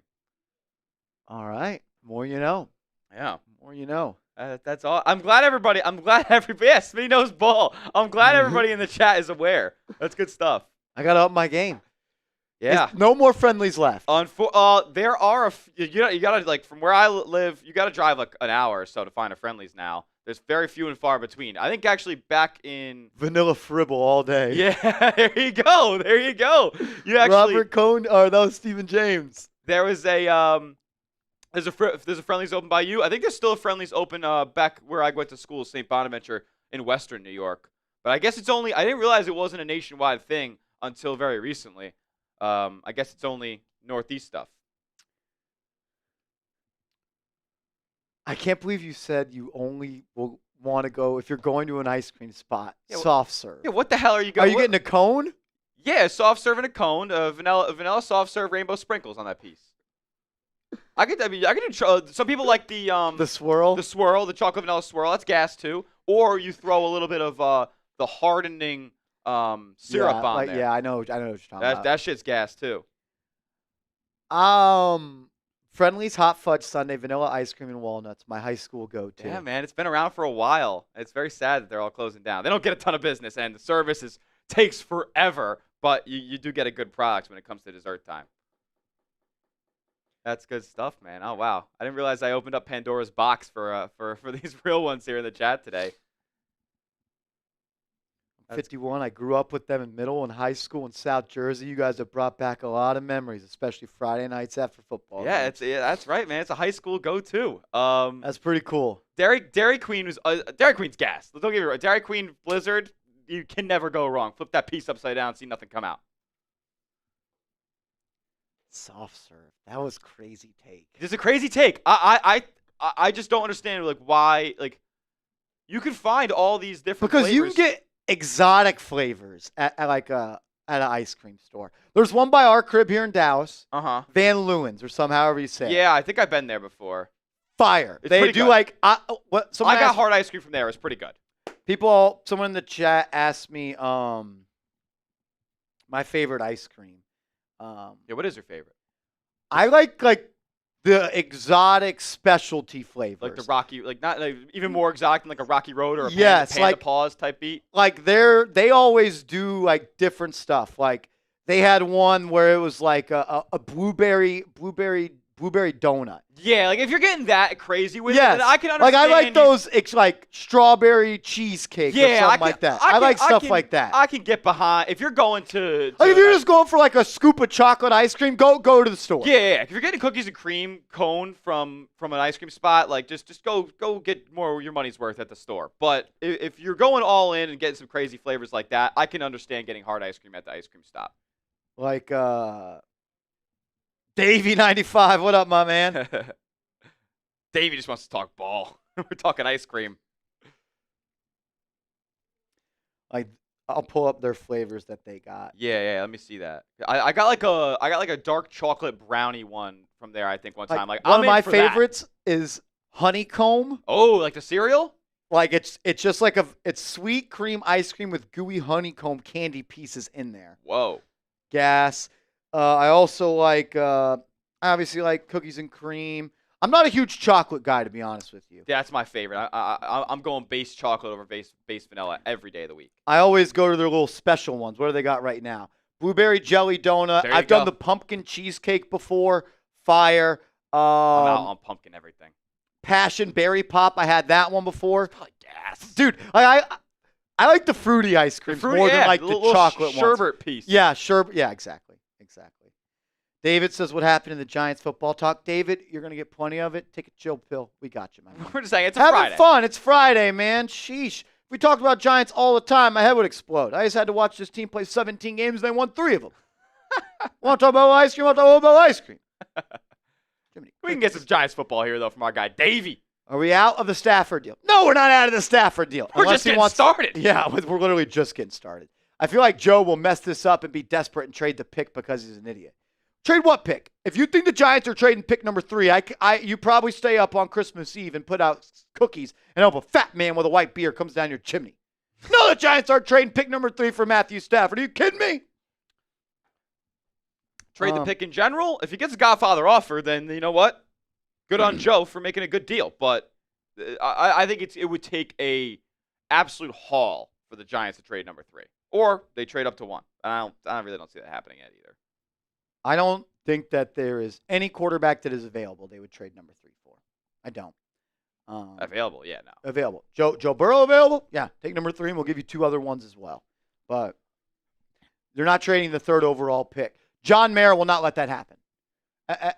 All right, more you know. Yeah, more you know. That's all. I'm glad everybody. Yeah, Smitty knows ball. I'm glad everybody in the chat is aware. That's good stuff. I gotta up my game. Yeah. No more Friendly's left. There are you gotta like from where I live, you gotta drive like an hour or so to find a Friendly's now. There's very few and far between. I think actually back in Vanilla Fribble all day. Yeah, there you go. You actually Robert Cohn or that was Stephen James. There was there's a Friendly's open by you. I think there's still a Friendly's open back where I went to school, St. Bonaventure in Western New York. But I guess I didn't realize it wasn't a nationwide thing until very recently. I guess it's only Northeast stuff. I can't believe you said you only will want to go if you're going to an ice cream spot. Soft serve. Yeah, what the hell are you going? Are you getting a cone? Yeah, soft serve and a cone, vanilla soft serve, rainbow sprinkles on that piece. I could do. Some people like the swirl, the chocolate vanilla swirl. That's gas too. Or you throw a little bit of the hardening syrup on there. Yeah, I know what you're talking about. That shit's gas too. Friendly's Hot Fudge Sundae, vanilla ice cream and walnuts. My high school go-to. Yeah, man, it's been around for a while. It's very sad that they're all closing down. They don't get a ton of business, and the service takes forever, but you do get a good product when it comes to dessert time. That's good stuff, man. Oh wow, I didn't realize I opened up Pandora's box for these real ones here in the chat today. 51. I grew up with them in middle and high school in South Jersey. You guys have brought back a lot of memories, especially Friday nights after football. Yeah, that's right, man. It's a high school go-to. That's pretty cool. Dairy Queen was Dairy Queen's gas. Don't get me wrong. Dairy Queen Blizzard, you can never go wrong. Flip that piece upside down, see nothing come out. Soft serve. That was crazy take. It's a crazy take. I just don't understand like why like you can find all these different because flavors. you can get exotic flavors at an ice cream store. There's one by our crib here in Dallas. Van Leeuwen's or however you say it. Yeah, I think I've been there before. Fire. It's they pretty do good. like I got hard ice cream from there. It's pretty good. Someone in the chat asked me my favorite ice cream. Yeah, what is your favorite? I like the exotic specialty flavors. Like the Rocky, like not like even more exotic than like a Rocky Road or a Yes, Panda like- Paws type beat. Like they always do like different stuff. Like they had one where it was like a blueberry donut. Yeah, like if you're getting that crazy with Yes. it, then I can Like understand. I like those like strawberry cheesecake or something like that. I like stuff like that. I can get behind if you're going to Like if you're just going for like a scoop of chocolate ice cream, go to the store. yeah. If you're getting cookies and cream cone from an ice cream spot, like just go get more your money's worth at the store. But if you're going all in and getting some crazy flavors like that, I can understand getting hard ice cream at the ice cream stop. Like Davey95, what up, my man? Davey just wants to talk ball. We're talking ice cream. Like I'll pull up their flavors that they got. Yeah. Let me see that. I got like a dark chocolate brownie one from there. I think one time. Like one I'm of my in for that. favorites is honeycomb. Oh, like the cereal? Like it's just like it's sweet cream ice cream with gooey honeycomb candy pieces in there. Whoa. Gas. I also like obviously like cookies and cream. I'm not a huge chocolate guy, to be honest with you. That's my favorite. I'm going base chocolate over base vanilla every day of the week. I always go to their little special ones. What do they got right now? Blueberry jelly donut. There you I've done go. the pumpkin cheesecake before. Fire. I'm out on pumpkin everything. Passion berry pop. I had that one before. Probably gas. Dude, I like the fruity ice cream more than like the little chocolate ones. sherbet piece. Yeah, sherbet. Yeah, exactly. David says, what happened in the Giants football talk? David, you're going to get plenty of it. Take a chill pill. We got you, man. We're just saying it's a Having Friday. fun. It's Friday, man. Sheesh. If we talked about Giants all the time, my head would explode. I just had to watch this team play 17 games, and they won 3 of them. Want to talk about ice cream? Want to talk about ice cream? Jiminy, We can get some Giants football here, though, from our guy, Davey. Are we out of the Stafford deal? No, we're not out of the Stafford deal. We're just getting started. Yeah, we're literally just getting started. I feel like Joe will mess this up and be desperate and trade the pick because he's an idiot. Trade what pick? If you think the Giants are trading pick number 3, you probably stay up on Christmas Eve and put out cookies and hope a fat man with a white beard comes down your chimney. No, the Giants aren't trading pick number 3 for Matthew Stafford. Are you kidding me? Trade the pick in general. If he gets a Godfather offer, then you know what? Good on Joe for making a good deal. But I think it would take a absolute haul for the Giants to trade number 3, or they trade up to 1. I really don't see that happening yet either. I don't think that there is any quarterback that is available they would trade number 3 for. I don't. Available, yeah, no. Available. Joe Burrow available? Yeah, take number 3 and we'll give you 2 other ones as well. But they're not trading the 3rd overall pick. John Mara will not let that happen.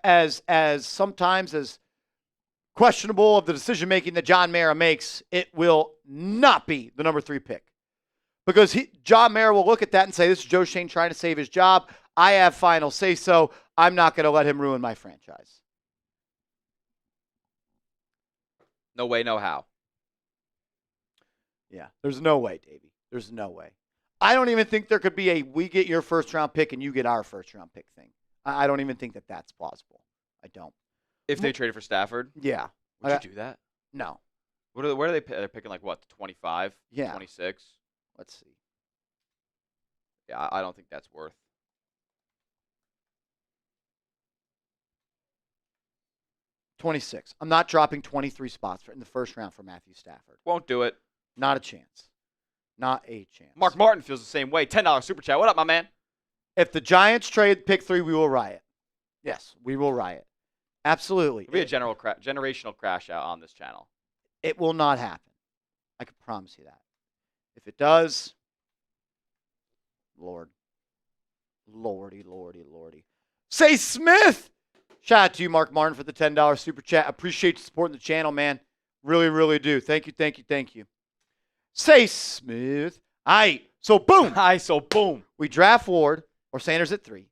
As sometimes as questionable of the decision making that John Mara makes, it will not be the number 3 pick. Because John Mara will look at that and say, this is Joe Schoen trying to save his job. I have final say-so. I'm not going to let him ruin my franchise. No way, no how. Yeah, there's no way, Davey. There's no way. I don't even think there could be a we get your first-round pick and you get our first-round pick thing. I don't even think that that's plausible. I don't. If they traded for Stafford? Yeah. Would you do that? No. Where are they? They're picking like what, 25? Yeah. 26? Let's see. Yeah, I don't think that's worth. $26. I'm not dropping 23 spots in the first round for Matthew Stafford. Won't do it. Not a chance. Not a chance. Mark Martin feels the same way. $10 super chat. What up, my man? If the Giants trade pick 3, we will riot. Yes, we will riot. Absolutely. It'll be a generational crash out on this channel. It will not happen. I can promise you that. If it does, Lord. Lordy. Say Smith! Shout out to you, Mark Martin, for the $10 super chat. Appreciate you supporting the channel, man. Really, really do. Thank you. Say Smith. All right. So, boom. We draft Ward or Sanders at 3.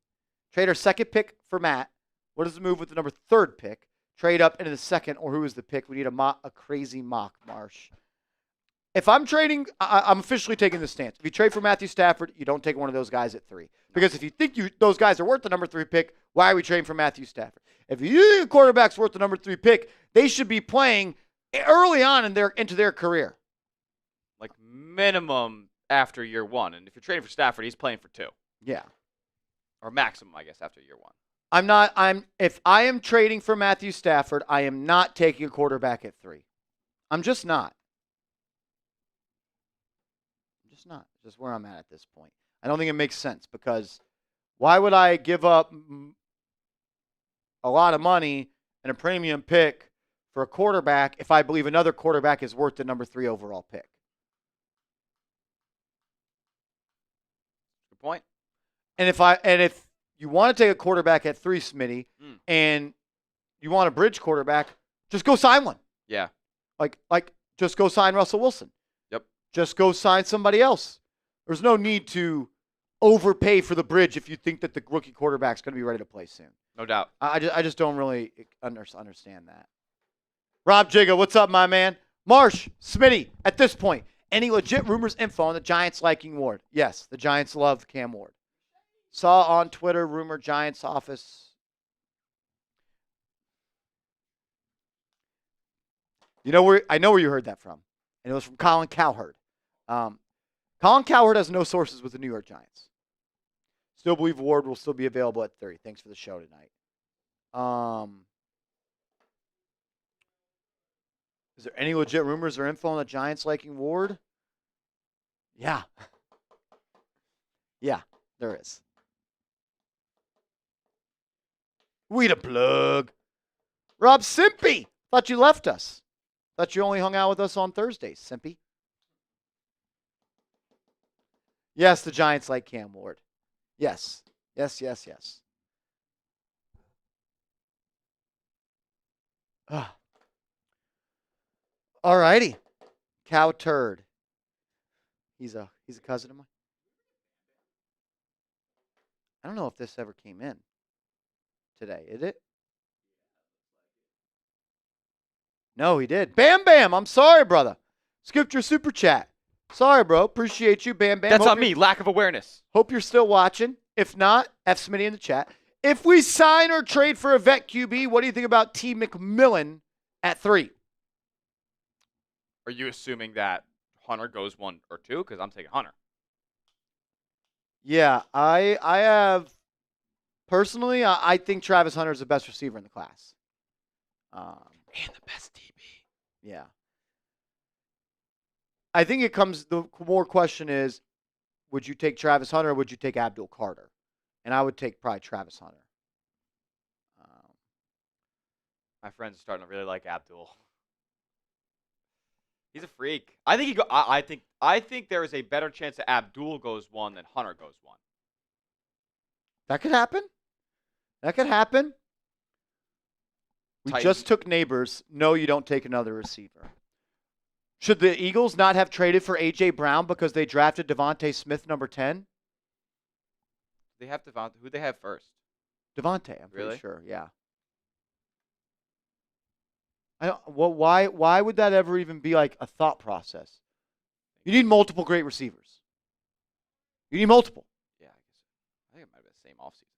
Trade our second pick for Matt. What is the move with the number 3rd pick? Trade up into the second, or who is the pick? We need a crazy mock, Marsh. If I'm trading, I'm officially taking this stance. If you trade for Matthew Stafford, you don't take one of those guys at 3. Because if you think those guys are worth the number 3 pick, why are we trading for Matthew Stafford? If you think a quarterback's worth the number 3 pick, they should be playing early on into their career. Like minimum after year 1. And if you're trading for Stafford, he's playing for 2. Yeah. Or maximum, I guess, after year 1. If I am trading for Matthew Stafford, I am not taking a quarterback at 3. I'm just not. Just not. Just where I'm at this point. I don't think it makes sense because why would I give up a lot of money and a premium pick for a quarterback if I believe another quarterback is worth the number 3 overall pick? Good point. And if you want to take a quarterback at 3, Smitty, and you want a bridge quarterback, just go sign one. Yeah. Like just go sign Russell Wilson. Yep. Just go sign somebody else. There's no need to overpay for the bridge if you think that the rookie quarterback's going to be ready to play soon. No doubt. I just don't really understand that. Rob Jigga, what's up, my man? Marsh, Smitty, at this point, any legit rumors, info on the Giants liking Ward? Yes, the Giants love Cam Ward. Saw on Twitter, rumor Giants office. I know where you heard that from, and it was from Colin Cowherd. Colin Cowherd has no sources with the New York Giants. Still believe Ward will still be available at 30. Thanks for the show tonight. Is there any legit rumors or info on the Giants liking Ward? Yeah. Yeah, there is. We the plug. Rob Simpy. Thought you left us. Thought you only hung out with us on Thursdays, Simpy. Yes, the Giants like Cam Ward. Yes. Yes. All righty. Cow Turd. He's a cousin of mine. I don't know if this ever came in today. Is it? No, he did. Bam Bam. I'm sorry, brother. Skipped your super chat. Sorry, bro. Appreciate you, Bam Bam. That's on me. Lack of awareness. Hope you're still watching. If not, F Smitty in the chat. If we sign or trade for a vet QB, what do you think about T. McMillan at 3? Are you assuming that Hunter goes 1 or 2? Because I'm taking Hunter. Yeah, I have personally. I think Travis Hunter is the best receiver in the class, and the best DB. Yeah, I think it comes. The more question is, would you take Travis Hunter or would you take Abdul Carter? And I would take probably Travis Hunter. My friends are starting to really like Abdul. He's a freak. I think I think there is a better chance that Abdul goes 1 than Hunter goes 1. That could happen. We just took Neighbors. No, you don't take another receiver. Should the Eagles not have traded for A.J. Brown because they drafted Devontae Smith number 10? They have Devontae. Who they have first? Devontae, I'm really pretty sure. Yeah. Why would that ever even be like a thought process? You need multiple great receivers. You need multiple. Yeah, I think it might have been the same offseason.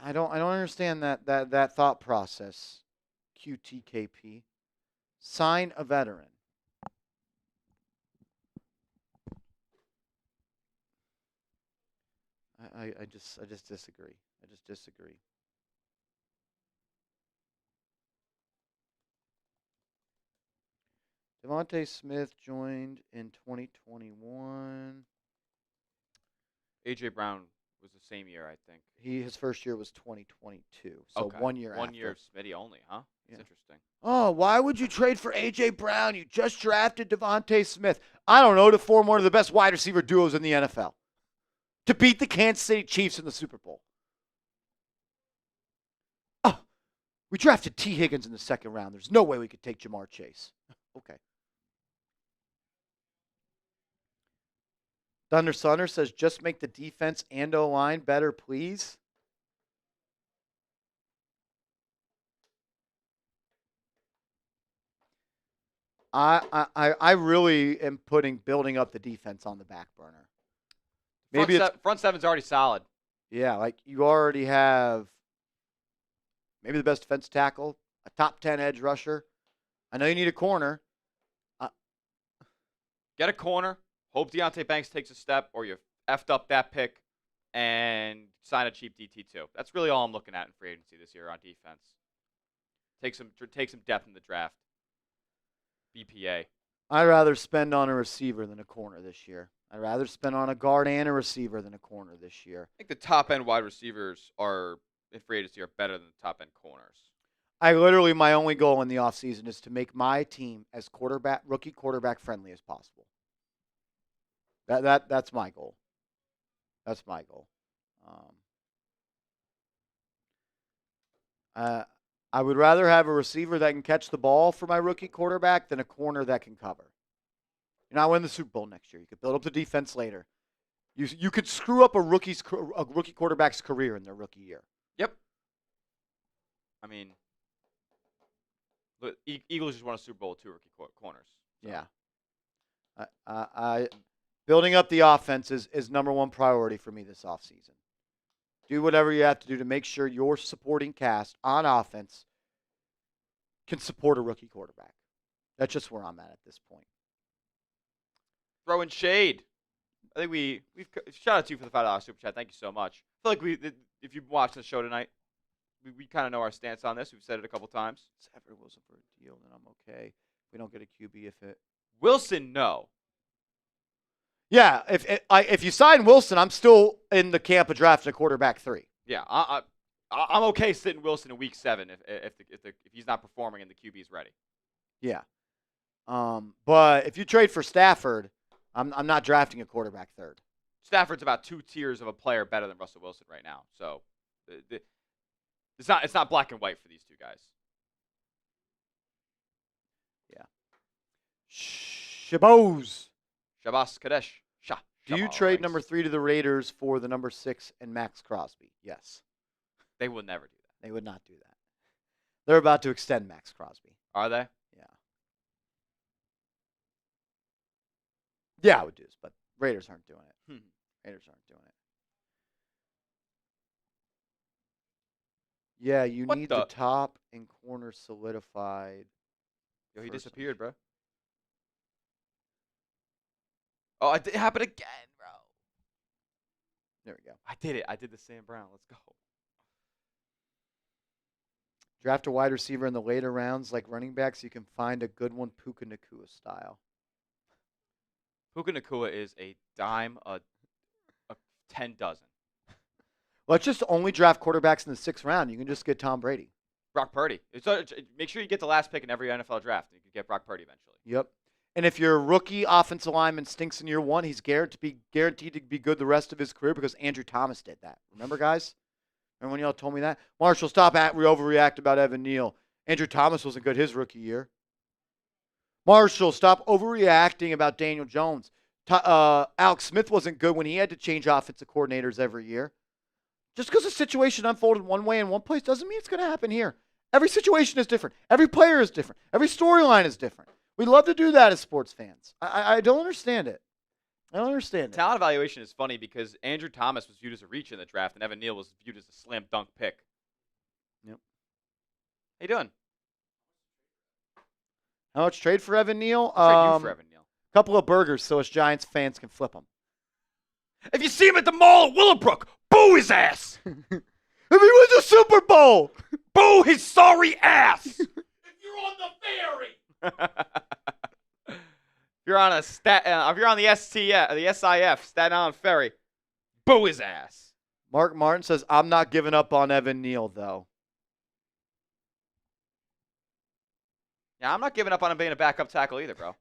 I don't understand that thought process. QTKP. Sign a veteran. I just disagree. Devontae Smith joined in 2021. A.J. Brown was the same year, I think. His first year was 2022, so okay. 1 year after. 1 year of Smitty only, huh? That's interesting. Oh, why would you trade for A.J. Brown? You just drafted Devontae Smith. I don't know, to form one of the best wide receiver duos in the NFL. To beat the Kansas City Chiefs in the Super Bowl. Oh, we drafted T. Higgins in the second round. There's no way we could take Jamar Chase. Okay. Thunder Sunner says, just make the defense and O-line better, please. I really am building up the defense on the back burner. Maybe front seven's already solid. Yeah, like you already have maybe the best defensive tackle, a top 10 edge rusher. I know you need a corner. Get a corner. Hope Deontay Banks takes a step, or you effed up that pick. and sign a cheap DT too. That's really all I'm looking at in free agency this year on defense. Take some depth in the draft. BPA. I'd rather spend on a receiver than a corner this year. I'd rather spend on a guard and a receiver than a corner this year. I think the top end wide receivers are in free agency are better than the top end corners. My only goal in the offseason is to make my team as rookie quarterback friendly as possible. That's my goal. That's my goal. I would rather have a receiver that can catch the ball for my rookie quarterback than a corner that can cover. You're not winning the Super Bowl next year. You could build up the defense later. You could screw up a rookie quarterback's career in their rookie year. Yep. I mean, look, Eagles just won a Super Bowl with 2 rookie corners. So. Yeah. Building up the offense is number one priority for me this offseason. Do whatever you have to do to make sure your supporting cast on offense can support a rookie quarterback. That's just where I'm at this point. Throwing shade. I think we've shout out to you for the $5 super chat. Thank you so much. I feel like if you've watched the show tonight, we kind of know our stance on this. We've said it a couple times. Stafford Wilson for a deal, then I'm okay. We don't get a QB if it. Wilson, no. Yeah, if you sign Wilson, I'm still in the camp of drafting a quarterback 3. Yeah, I'm okay sitting Wilson in week 7 if he's not performing and the QB's ready. Yeah, but if you trade for Stafford, I'm not drafting a quarterback 3rd. Stafford's about 2 tiers of a player better than Russell Wilson right now, so it's not black and white for these two guys. Yeah. Shabazz Kadesh. Do you trade number 3 to the Raiders for the number 6 and Max Crosby? Yes. They would never do that. They would not do that. They're about to extend Max Crosby. Are they? Yeah. Yeah, I would do this, but Raiders aren't doing it. Raiders aren't doing it. Yeah, you need the top and corner solidified. Yo, he disappeared, bro. Oh, it happened again, bro. There we go. I did it. I did the Sam Brown. Let's go. Draft a wide receiver in the later rounds like running backs. You can find a good one, Puka Nacua style. Puka Nacua is a dime a 10 dozen. Let's just only draft quarterbacks in the 6th round. You can just get Tom Brady. Brock Purdy. Make sure you get the last pick in every NFL draft. You can get Brock Purdy eventually. Yep. And if your rookie offensive lineman stinks in year 1, he's guaranteed to be good the rest of his career because Andrew Thomas did that. Remember, guys? Remember when y'all told me that? Marshall, stop overreact about Evan Neal. Andrew Thomas wasn't good his rookie year. Marshall, stop overreacting about Daniel Jones. Alex Smith wasn't good when he had to change offensive coordinators every year. Just because the situation unfolded one way in one place doesn't mean it's going to happen here. Every situation is different. Every player is different. Every storyline is different. We love to do that as sports fans. I don't understand it. I don't understand it. Talent evaluation is funny because Andrew Thomas was viewed as a reach in the draft, and Evan Neal was viewed as a slam dunk pick. Yep. How you doing? How much trade for Evan Neal? Trade you for Evan Neal. Couple of burgers so us Giants fans can flip them. If you see him at the mall at Willowbrook, boo his ass. If he wins a Super Bowl, boo his sorry ass. If you're on the ferry. If you're on the SIF, Staten Island Ferry, boo his ass. Mark Martin says, I'm not giving up on Evan Neal, though. Yeah, I'm not giving up on him being a backup tackle either, bro.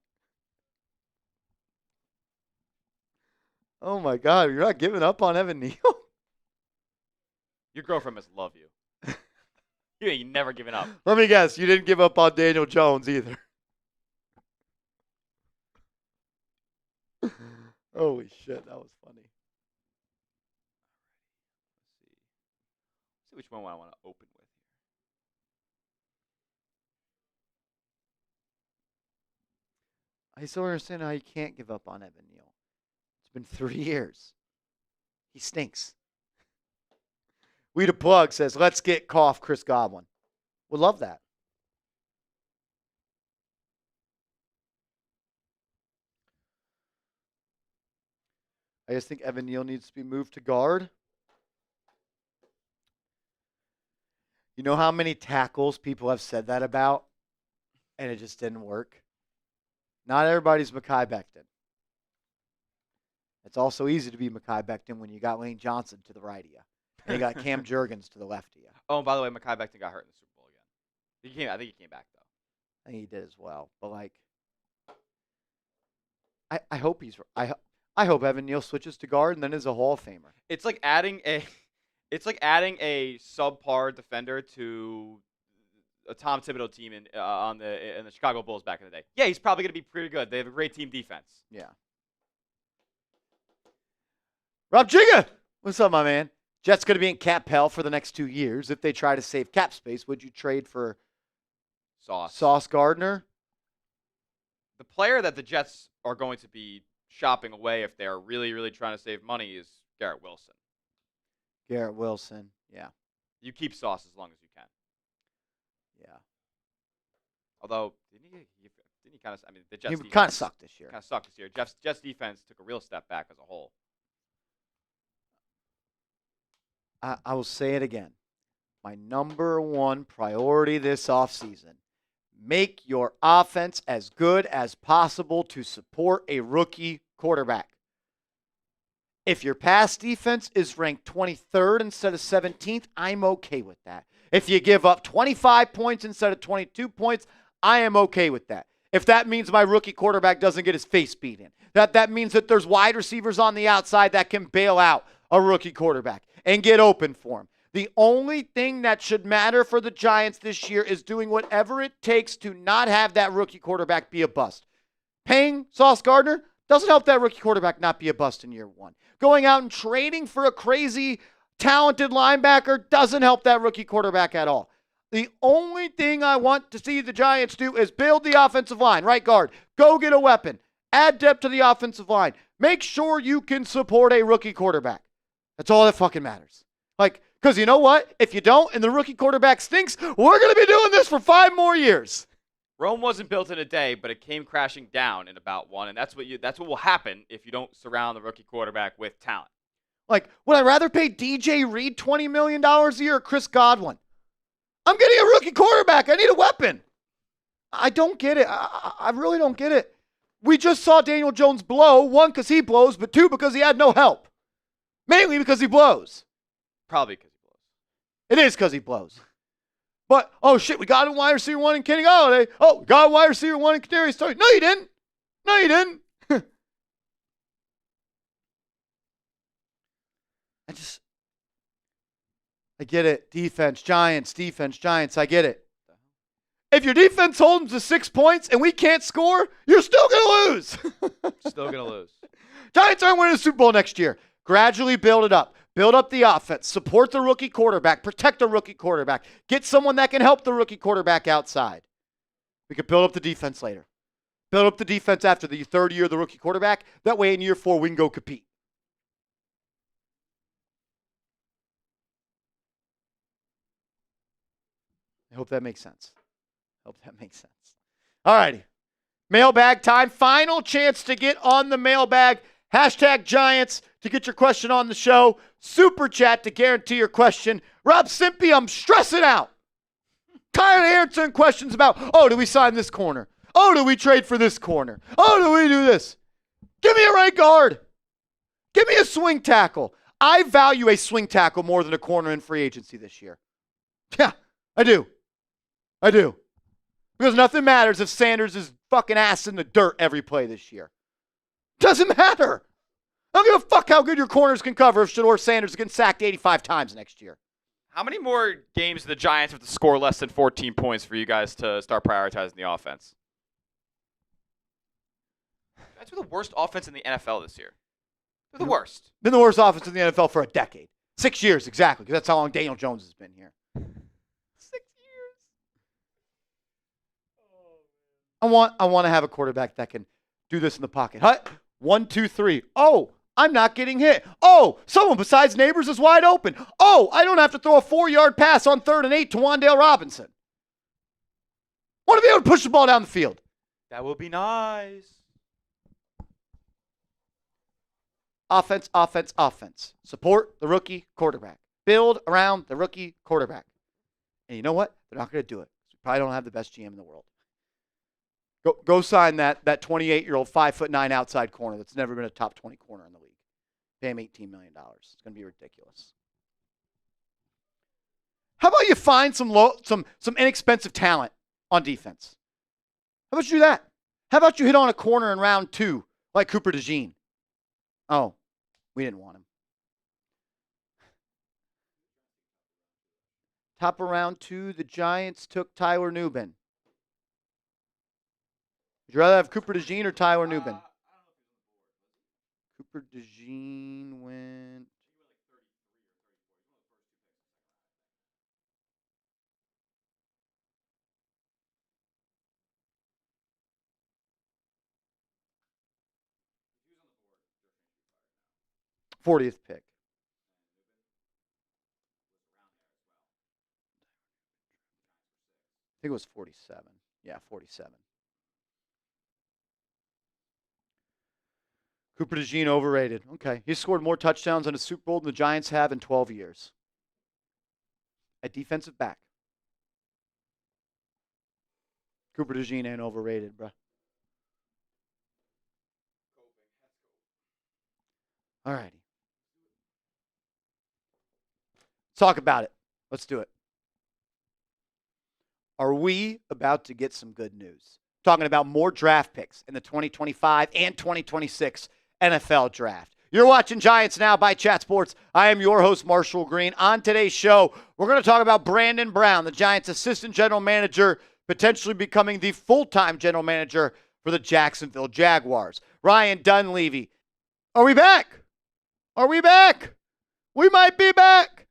Oh, my God. You're not giving up on Evan Neal? Your girlfriend must love you. You ain't never giving up. Let me guess. You didn't give up on Daniel Jones either. Holy shit. That was funny. Let's see which one I want to open with here. I still don't understand how you can't give up on Evan Neal. It's been 3 years. He stinks. We the Plug says, let's get Chris Godwin. Would love that. I just think Evan Neal needs to be moved to guard. You know how many tackles people have said that about, and it just didn't work? Not everybody's Mekhi Becton. It's also easy to be Mekhi Becton when you got Lane Johnson to the right of you, and you got Cam Jurgens to the left of you. Oh, and by the way, Mekhi Becton got hurt in the Super Bowl again. I think he came back, though. I think he did as well. But, like, I hope he's – I hope Evan Neal switches to guard and then is a Hall of Famer. It's like adding a subpar defender to a Tom Thibodeau team in the Chicago Bulls back in the day. Yeah, he's probably going to be pretty good. They have a great team defense. Yeah. Rob Jigga, what's up, my man? Jets going to be in cap hell for the next 2 years. If they try to save cap space, would you trade for Sauce Gardner? The player that the Jets are going to be shopping away if they're really, really trying to save money is Garrett Wilson. Garrett Wilson, yeah. You keep Sauce as long as you can. Yeah. Although, didn't he kind of, I mean, the Jets He kind of sucked this year. Kind of sucked this year. Jets defense took a real step back as a whole. I will say it again. My number one priority this offseason, make your offense as good as possible to support a rookie quarterback. If your pass defense is ranked 23rd instead of 17th, I'm okay with that. If you give up 25 points instead of 22 points, I am okay with that. If that means my rookie quarterback doesn't get his face beat in, that means that there's wide receivers on the outside that can bail out a rookie quarterback and get open for him. The only thing that should matter for the Giants this year is doing whatever it takes to not have that rookie quarterback be a bust. Paying Sauce Gardner doesn't help that rookie quarterback not be a bust in year one. Going out and trading for a crazy, talented linebacker doesn't help that rookie quarterback at all. The only thing I want to see the Giants do is build the offensive line. Right guard, go get a weapon. Add depth to the offensive line. Make sure you can support a rookie quarterback. That's all that fucking matters. Because you know what? If you don't and the rookie quarterback stinks, we're going to be doing this for 5 more years. Rome wasn't built in a day, but it came crashing down in about one, and that's what will happen if you don't surround the rookie quarterback with talent. Would I rather pay DJ Reed $20 million a year or Chris Godwin? I'm getting a rookie quarterback. I need a weapon. I don't get it. I really don't get it. We just saw Daniel Jones blow, 1, because he blows, but 2, because he had no help. Mainly because he blows. Probably because he blows. It is because he blows. But, oh shit, we got a wide receiver 1 in Kenny Golladay. Oh, we got a wide receiver 1 in Kadarius Toney. No, you didn't. No, you didn't. I get it. Defense, Giants, I get it. If your defense holds them to 6 points and we can't score, you're still going to lose. Still going to lose. Giants aren't winning the Super Bowl next year. Gradually build it up. Build up the offense. Support the rookie quarterback. Protect the rookie quarterback. Get someone that can help the rookie quarterback outside. We could build up the defense later. Build up the defense after the 3rd year of the rookie quarterback. That way in year 4 we can go compete. I hope that makes sense. All righty. Mailbag time. Final chance to get on the mailbag. Hashtag Giants to get your question on the show. Super chat to guarantee your question. Rob Simpy, I'm stressing out. Tired of answering questions about, oh, do we sign this corner? Oh, do we trade for this corner? Oh, do we do this? Give me a right guard. Give me a swing tackle. I value a swing tackle more than a corner in free agency this year. Yeah, I do. Because nothing matters if Sanders is fucking ass in the dirt every play this year. Doesn't matter. I don't give a fuck how good your corners can cover if Shador Sanders gets sacked 85 times next year. How many more games do the Giants have to score less than 14 points for you guys to start prioritizing the offense? That's the worst offense in the NFL this year. They're the worst. Been the worst offense in the NFL for a decade. 6 years, exactly, because that's how long Daniel Jones has been here. 6 years. I want to have a quarterback that can do this in the pocket. Hut, 1, 2, 3. Oh, I'm not getting hit. Oh, someone besides Neighbors is wide open. Oh, I don't have to throw a 4-yard pass on 3rd and 8 to Wan'Dale Robinson. Want to be able to push the ball down the field. That would be nice. Offense. Support the rookie quarterback. Build around the rookie quarterback. And you know what? They're not going to do it. We probably don't have the best GM in the world. Go sign that 28-year-old 5'9" outside corner that's never been a top 20 corner in the league. Pay him $18 million. It's going to be ridiculous. How about you find some inexpensive talent on defense? How about you do that? How about you hit on a corner in round 2 like Cooper DeJean? Oh, we didn't want him. Top of round 2, the Giants took Tyler Nubin. Would you rather have Cooper DeJean or Tyler Nubin? Cooper DeJean went. '40th pick. I think it was 47. Yeah, 47. Cooper DeJean overrated. Okay. He scored more touchdowns in a Super Bowl than the Giants have in 12 years. A defensive back. Cooper DeJean ain't overrated, bro. All righty. Talk about it. Let's do it. Are we about to get some good news? Talking about more draft picks in the 2025 and 2026 NFL Draft. You're watching Giants Now by Chat Sports. I am your host, Marshall Green. On today's show, we're going to talk about Brandon Brown, the Giants' assistant general manager, potentially becoming the full-time general manager for the Jacksonville Jaguars. Ryan Dunleavy. Are we back? Are we back? We might be back.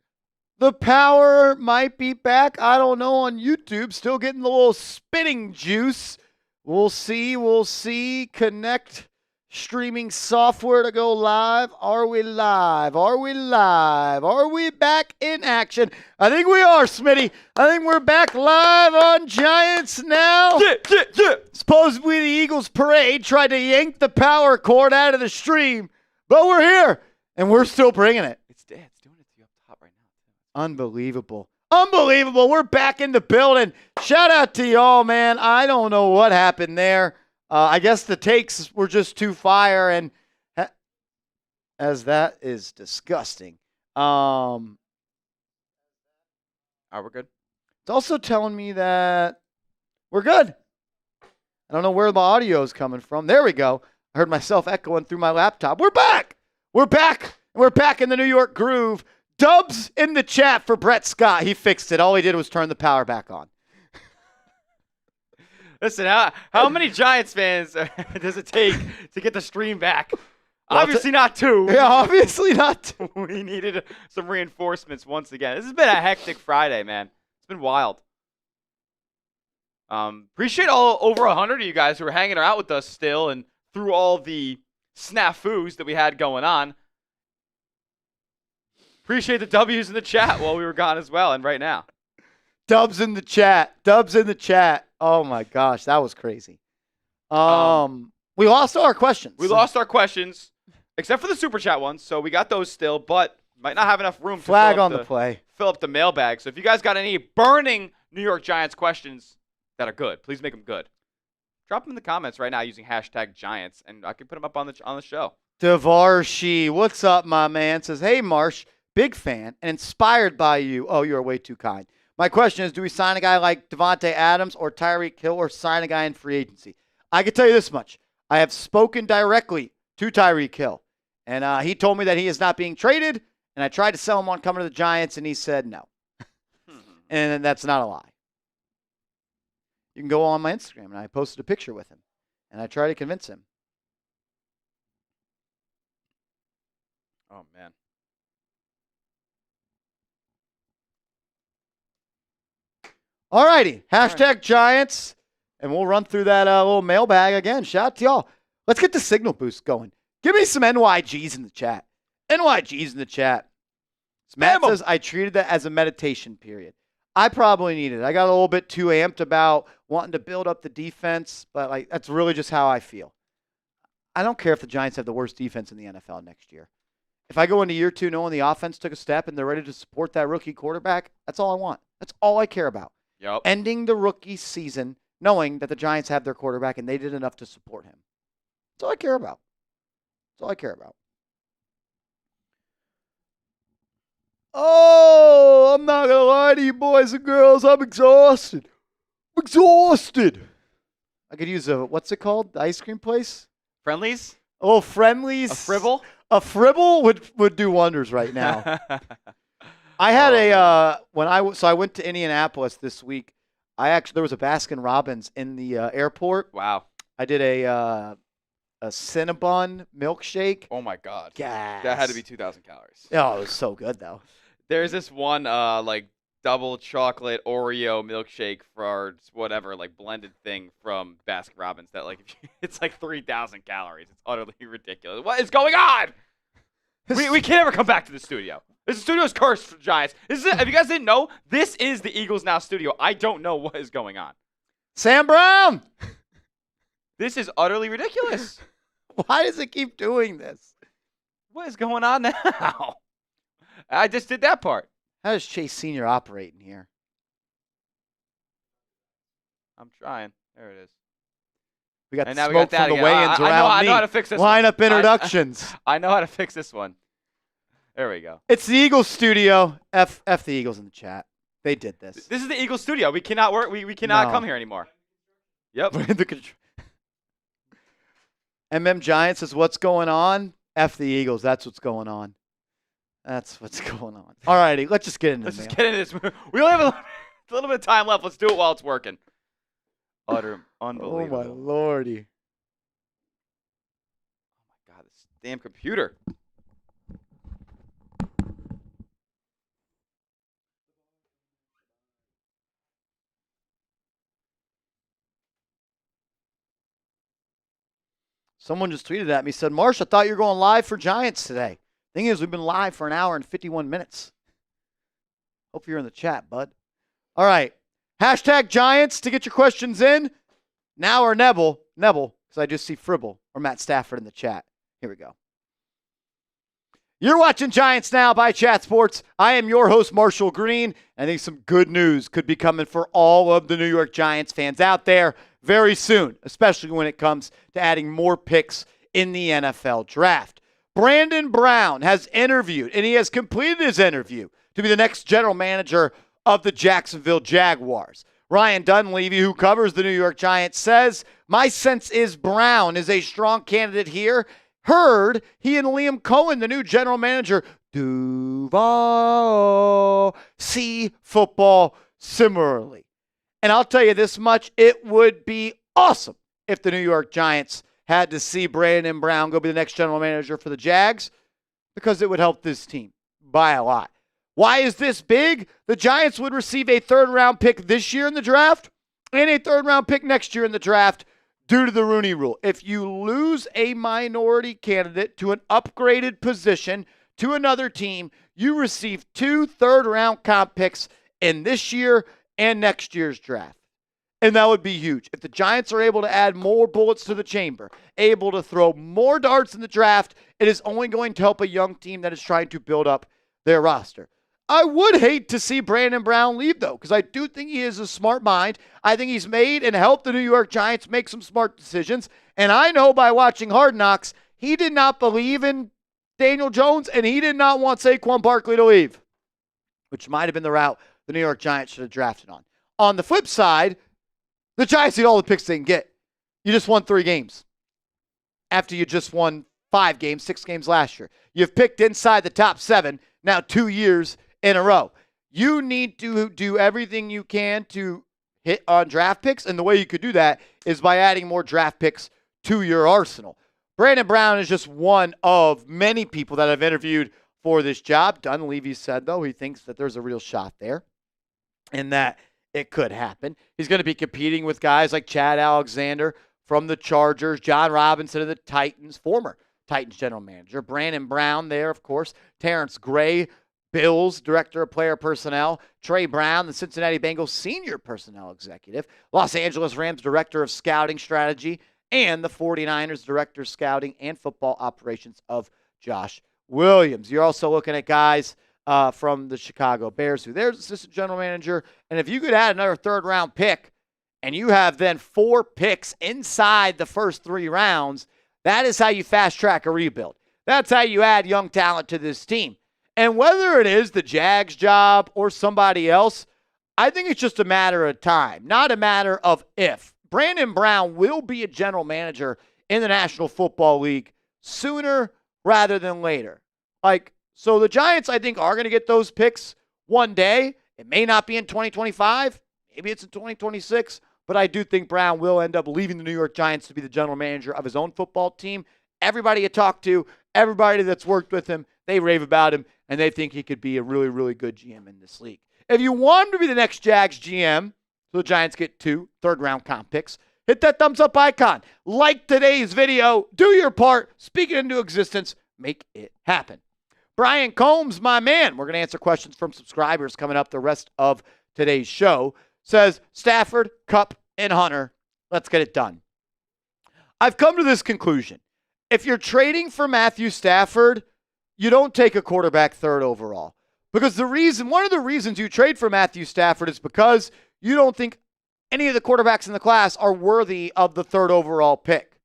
The power might be back. I don't know on YouTube. Still getting the little spitting juice. We'll see. We'll see. Connect streaming software to go live. Are we live? Are we live? Are we back in action? I think we are, Smitty. I think we're back live on Giants Now. Yeah. Supposedly the Eagles parade tried to yank the power cord out of the stream, but we're here, and we're still bringing it. It's doing it to you up top right now. Unbelievable. Unbelievable. We're back in the building. Shout out to y'all, man. I don't know what happened there. I guess the takes were just too fire, and as that is disgusting. Are we good? It's also telling me that we're good. I don't know where the audio is coming from. There we go. I heard myself echoing through my laptop. We're back. We're back. We're back in the New York groove. Dubs in the chat for Brett Scott. He fixed it. All he did was turn the power back on. Listen, how many Giants fans does it take to get the stream back? Well, obviously not 2. Yeah, obviously not 2. We needed some reinforcements once again. This has been a hectic Friday, man. It's been wild. Appreciate over 100 of you guys who are hanging out with us still and through all the snafus that we had going on. Appreciate the W's in the chat while we were gone as well, and right now. Dubs in the chat. Dubs in the chat. Oh, my gosh. That was crazy. We lost all our questions. We lost our questions, except for the Super Chat ones, so we got those still, but might not have enough room to flag on the play. Fill up the mailbag. So if you guys got any burning New York Giants questions that are good, please make them good. Drop them in the comments right now using hashtag Giants, and I can put them up on the show. Devarshi, what's up, my man? Says, hey, Marsh, big fan and inspired by you. Oh, you are way too kind. My question is, do we sign a guy like Devontae Adams or Tyreek Hill or sign a guy in free agency? I can tell you this much. I have spoken directly to Tyreek Hill, and he told me that he is not being traded, and I tried to sell him on coming to the Giants, and he said no. And that's not a lie. You can go on my Instagram, and I posted a picture with him, and I tried to convince him. Oh, man. All righty. Hashtag Giants. And we'll run through that little mailbag again. Shout out to y'all. Let's get the signal boost going. Give me some NYGs in the chat. NYGs in the chat. Matt says, I treated that as a meditation period. I probably needed it. I got a little bit too amped about wanting to build up the defense, but that's really just how I feel. I don't care if the Giants have the worst defense in the NFL next year. If I go into year 2 knowing the offense took a step and they're ready to support that rookie quarterback, that's all I want. That's all I care about. Yep. Ending the rookie season knowing that the Giants have their quarterback and they did enough to support him. That's all I care about. That's all I care about. Oh, I'm not going to lie to you boys and girls. I'm exhausted. I'm exhausted. I could use what's it called? The ice cream place? Friendlies? Oh, Friendlies. A fribble? A fribble would do wonders right now. I had I went to Indianapolis this week. There was a Baskin Robbins in the airport. Wow. I did a Cinnabon milkshake. Oh my God. Gas. That had to be 2,000 calories. Oh, it was so good though. There's this one like double chocolate Oreo milkshake for whatever like blended thing from Baskin Robbins that like it's like 3,000 calories. It's utterly ridiculous. What is going on? We can't ever come back to the studio. This studio is cursed for Giants. If you guys didn't know, this is the Eagles Now studio. I don't know what is going on. Sam Brown! This is utterly ridiculous. Why does it keep doing this? What is going on now? I just did that part. How does Chase Sr. operate in here? I'm trying. There it is. We got And the now we smoke got that from the again. weigh-ins I around me. know how to fix this Lineup one. introductions. I know how to fix this one. There we go. It's the Eagles studio. F the Eagles in the chat. They did this. This is the Eagles studio. We cannot work. We cannot come here anymore. Yep. We're in the control. Giants is what's going on. F the Eagles. That's what's going on. That's what's going on. All righty. Let's just get into Let's the just mail. get into this. We only have a little bit of time left. Let's do it while it's working. Utter Oh, unbelievable. my Lordy. Oh, my God. This damn computer. Someone just tweeted at me, said, Marsh, I thought you were going live for Giants today. Thing is, we've been live for an hour and 51 minutes. Hope you're in the chat, bud. All right. Hashtag Giants to get your questions in. Now or Neville, because I just see Fribble or Matt Stafford in the chat. Here we go. You're watching Giants Now by Chat Sports. I am your host, Marshall Green. I think some good news could be coming for all of the New York Giants fans out there very soon, especially when it comes to adding more picks in the NFL draft. Brandon Brown has interviewed, and he has completed his interview to be the next general manager of the Jacksonville Jaguars. Ryan Dunleavy, who covers the New York Giants, says, my sense is Brown is a strong candidate here. Heard he and Liam Cohen, the new general manager, Duval, see football similarly. And I'll tell you this much, it would be awesome if the New York Giants had to see Brandon Brown go be the next general manager for the Jags, because it would help this team by a lot. Why is this big? The Giants would receive a third-round pick this year in the draft and a third-round pick next year in the draft due to the Rooney Rule. If you lose a minority candidate to an upgraded position to another team, you receive 2 third-round comp picks in this year and next year's draft. And that would be huge. If the Giants are able to add more bullets to the chamber, able to throw more darts in the draft, it is only going to help a young team that is trying to build up their roster. I would hate to see Brandon Brown leave, though, because I do think he is a smart mind. I think he's made and helped the New York Giants make some smart decisions. And I know by watching Hard Knocks, he did not believe in Daniel Jones, and he did not want Saquon Barkley to leave, which might have been the route the New York Giants should have drafted on. On the flip side, the Giants need all the picks they can get. You just won 3 games after you just won 5 games, 6 games last year. You've picked inside the top 7 now 2 years in a row. You need to do everything you can to hit on draft picks, and the way you could do that is by adding more draft picks to your arsenal. Brandon Brown is just one of many people that I've interviewed for this job. Dunleavy said, though, he thinks that there's a real shot there and that it could happen. He's going to be competing with guys like Chad Alexander from the Chargers, John Robinson of the Titans, former Titans general manager, Brandon Brown there, of course, Terrence Gray, Bills director of player personnel, Trey Brown, the Cincinnati Bengals senior personnel executive, Los Angeles Rams director of scouting strategy, and the 49ers director of scouting and football operations of Josh Williams. You're also looking at guys from the Chicago Bears, who there's assistant general manager. And if you could add another third-round pick, and you have then 4 picks inside the first 3 rounds, that is how you fast-track a rebuild. That's how you add young talent to this team. And whether it is the Jags' job or somebody else, I think it's just a matter of time, not a matter of if. Brandon Brown will be a general manager in the National Football League sooner rather than later. So the Giants, I think, are going to get those picks one day. It may not be in 2025. Maybe it's in 2026. But I do think Brown will end up leaving the New York Giants to be the general manager of his own football team. Everybody you talk to, everybody that's worked with him, they rave about him, and they think he could be a really, really good GM in this league. If you want him to be the next Jags GM, so the Giants get 2 third-round comp picks, hit that thumbs-up icon. Like today's video. Do your part. Speak it into existence. Make it happen. Brian Combs, my man, we're going to answer questions from subscribers coming up the rest of today's show, says Stafford, Kupp, and Hunter. Let's get it done. I've come to this conclusion. If you're trading for Matthew Stafford, you don't take a quarterback 3rd overall. Because one of the reasons you trade for Matthew Stafford is because you don't think any of the quarterbacks in the class are worthy of the 3rd overall pick.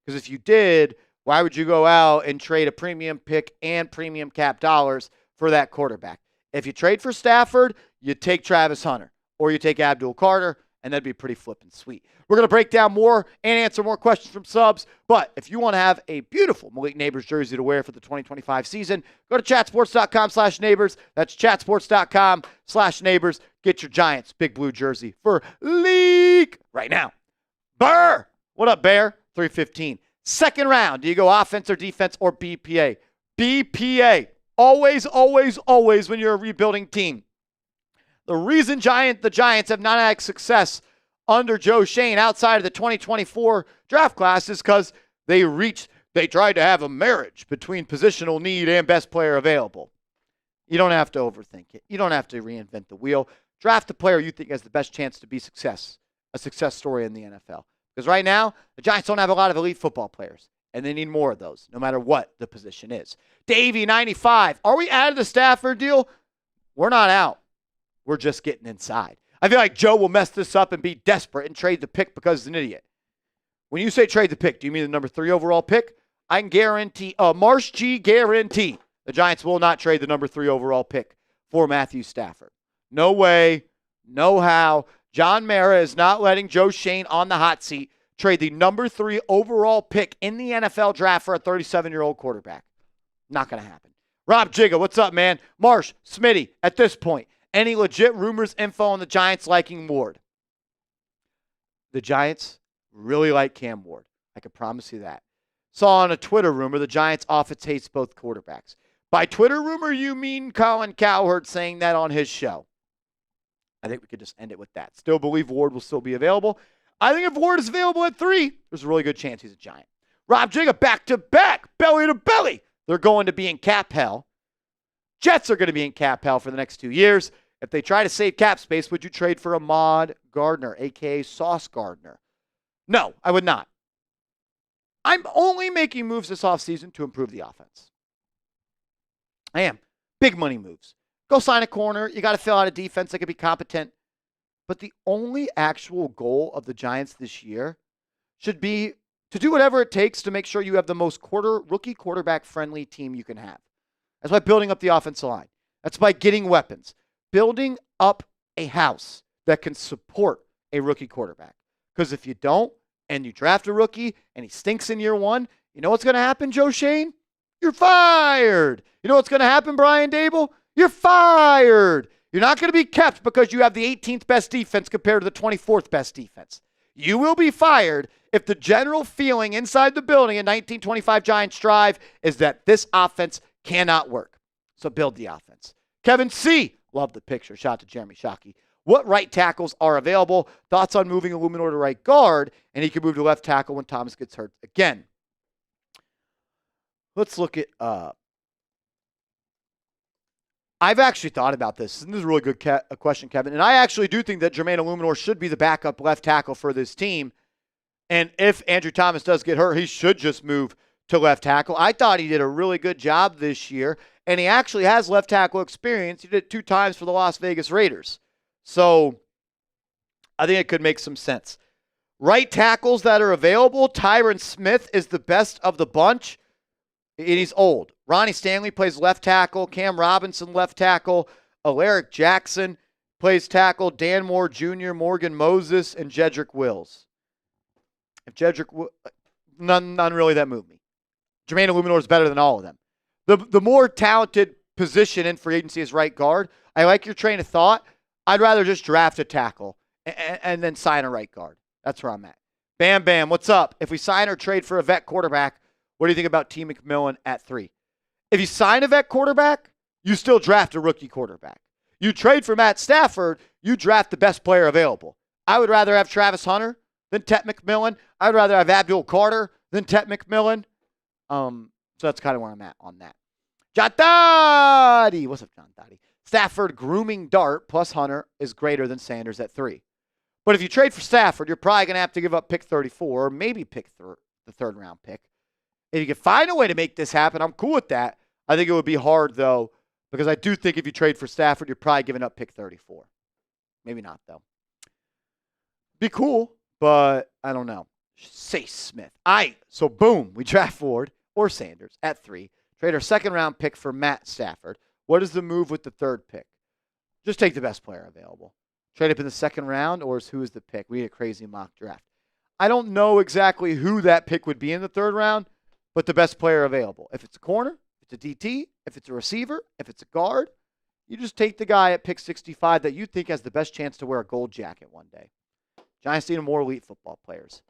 Because if you did, why would you go out and trade a premium pick and premium cap dollars for that quarterback? If you trade for Stafford, you take Travis Hunter or you take Abdul Carter, and that'd be pretty flippin' sweet. We're going to break down more and answer more questions from subs. But if you want to have a beautiful Malik Neighbors jersey to wear for the 2025 season, go to chatsports.com/neighbors. That's chatsports.com/neighbors. Get your Giants Big Blue jersey for leak right now. Burr! What up, Bear? 315. 2nd round. Do you go offense or defense or BPA? BPA. Always, always, always when you're a rebuilding team. The reason the Giants have not had success under Joe Schoen outside of the 2024 draft class is because they tried to have a marriage between positional need and best player available. You don't have to overthink it. You don't have to reinvent the wheel. Draft a player you think has the best chance to be a success story in the NFL. Because right now, the Giants don't have a lot of elite football players, and they need more of those, no matter what the position is. Davey, 95. Are we out of the Stafford deal? We're not out. We're just getting inside. I feel like Joe will mess this up and be desperate and trade the pick because he's an idiot. When you say trade the pick, do you mean the number 3 overall pick? I can guarantee, Marsh G guarantee, the Giants will not trade the number 3 overall pick for Matthew Stafford. No way, no how. John Mara is not letting Joe Schoen on the hot seat trade the number 3 overall pick in the NFL draft for a 37-year-old quarterback. Not going to happen. Rob Jigga, what's up, man? Marsh, Smitty, at this point, any legit rumors, info on the Giants liking Ward? The Giants really like Cam Ward. I can promise you that. Saw on a Twitter rumor the Giants offense hates both quarterbacks. By Twitter rumor, you mean Colin Cowherd saying that on his show. I think we could just end it with that. Still believe Ward will still be available. I think if Ward is available at 3, there's a really good chance he's a Giant. Rob Jigga, back-to-back, belly to belly. They're going to be in cap hell. Jets are going to be in cap hell for the next 2 years. If they try to save cap space, would you trade for Ahmad Gardner, a.k.a. Sauce Gardner? No, I would not. I'm only making moves this offseason to improve the offense. I am. Big money moves. Go sign a corner. You got to fill out a defense that can be competent. But the only actual goal of the Giants this year should be to do whatever it takes to make sure you have the most rookie quarterback-friendly team you can have. That's by building up the offensive line. That's by getting weapons. Building up a house that can support a rookie quarterback. Because if you don't, and you draft a rookie, and he stinks in year 1, you know what's going to happen, Joe Schoen? You're fired. You know what's going to happen, Brian Daboll? You're fired. You're not going to be kept because you have the 18th best defense compared to the 24th best defense. You will be fired if the general feeling inside the building in 1925 Giants Drive is that this offense cannot work. So build the offense. Kevin C. Love the picture. Shout out to Jeremy Shockey. What right tackles are available? Thoughts on moving Illuminor to right guard, and he can move to left tackle when Thomas gets hurt again. Let's look at I've actually thought about this, and this is a really good question, Kevin. And I actually do think that Jermaine Illuminor should be the backup left tackle for this team. And if Andrew Thomas does get hurt, he should just move to left tackle. I thought he did a really good job this year. and he actually has left tackle experience. He did it 2 times for the Las Vegas Raiders. So I think it could make some sense. Right tackles that are available, Tyron Smith is the best of the bunch, and he's old. Ronnie Stanley plays left tackle. Cam Robinson, left tackle. Alaric Jackson plays tackle. Dan Moore Jr., Morgan Moses, and Jedrick Wills. If Jedrick, none really that moved me. Jermaine Illuminor is better than all of them. The more talented position in free agency is right guard. I like your train of thought. I'd rather just draft a tackle and then sign a right guard. That's where I'm at. Bam Bam, what's up? If we sign or trade for a vet quarterback, what do you think about T. McMillan at 3? If you sign a vet quarterback, you still draft a rookie quarterback. You trade for Matt Stafford, you draft the best player available. I would rather have Travis Hunter than Tet McMillan. I'd rather have Abdul Carter than Tet McMillan. So that's kind of where I'm at on that. John Dottie. What's up, John Dottie? Stafford grooming dart plus Hunter is greater than Sanders at 3. But if you trade for Stafford, you're probably going to have to give up pick 34 or maybe pick the third-round pick. If you can find a way to make this happen, I'm cool with that. I think it would be hard, though, because I do think if you trade for Stafford, you're probably giving up pick 34. Maybe not, though. Be cool, but I don't know. Say Smith. So boom, we draft Ford or Sanders at 3. Trade our second-round pick for Matt Stafford. What is the move with the third pick? Just take the best player available. Trade up in the second round, or who is the pick? We need a crazy mock draft. I don't know exactly who that pick would be in the third round, but the best player available. If it's a corner, if it's a DT, if it's a receiver, if it's a guard, you just take the guy at pick 65 that you think has the best chance to wear a gold jacket one day. Giants need more elite football players.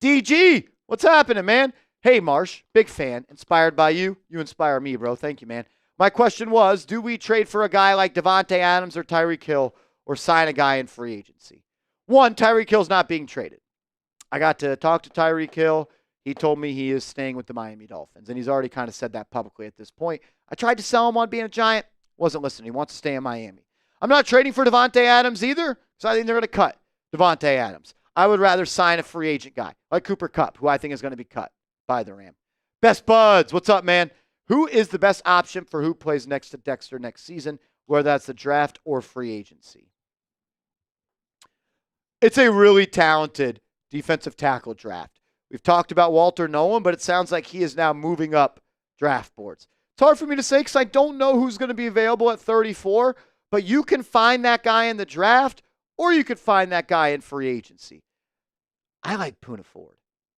DG, what's happening, man? Hey, Marsh, big fan. Inspired by you. You inspire me, bro. Thank you, man. My question was, do we trade for a guy like Devontae Adams or Tyreek Hill or sign a guy in free agency? One, Tyreek Hill's not being traded. I got to talk to Tyreek Hill. He told me he is staying with the Miami Dolphins, and he's already kind of said that publicly at this point. I tried to sell him on being a Giant. Wasn't listening. He wants to stay in Miami. I'm not trading for Devontae Adams either because I think they're going to cut Devontae Adams. I would rather sign a free agent guy like Cooper Kupp, who I think is going to be cut by the Ram. Best Buds, what's up, man? Who is the best option for who plays next to Dexter next season, whether that's the draft or free agency? It's a really talented defensive tackle draft. We've talked about Walter Nolan, but it sounds like he is now moving up draft boards. It's hard for me to say because I don't know who's going to be available at 34, but you can find that guy in the draft or you could find that guy in free agency. I like Poona Ford.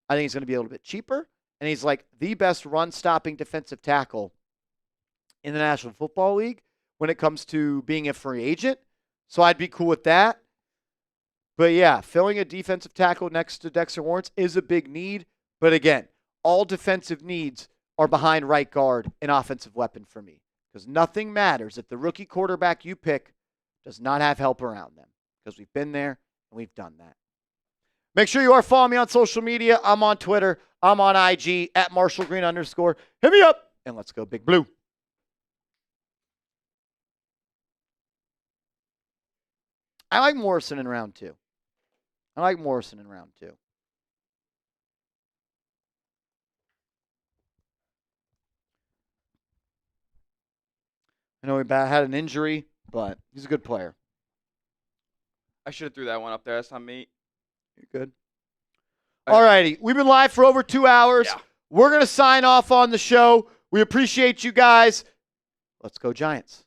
I think he's going to be a little bit cheaper, and he's like the best run-stopping defensive tackle in the National Football League when it comes to being a free agent. So I'd be cool with that. But yeah, filling a defensive tackle next to Dexter Lawrence is a big need. But again, all defensive needs are behind right guard and offensive weapon for me. Because nothing matters if the rookie quarterback you pick does not have help around them. Because we've been there and we've done that. Make sure you are following me on social media. I'm on Twitter. I'm on IG at @MarshallGreen _. Hit me up and let's go Big Blue. I like Morrison in round 2. I know he had an injury, but he's a good player. I should have threw that one up there. That's on me. You're good. All righty. We've been live for over 2 hours. Yeah. We're going to sign off on the show. We appreciate you guys. Let's go Giants.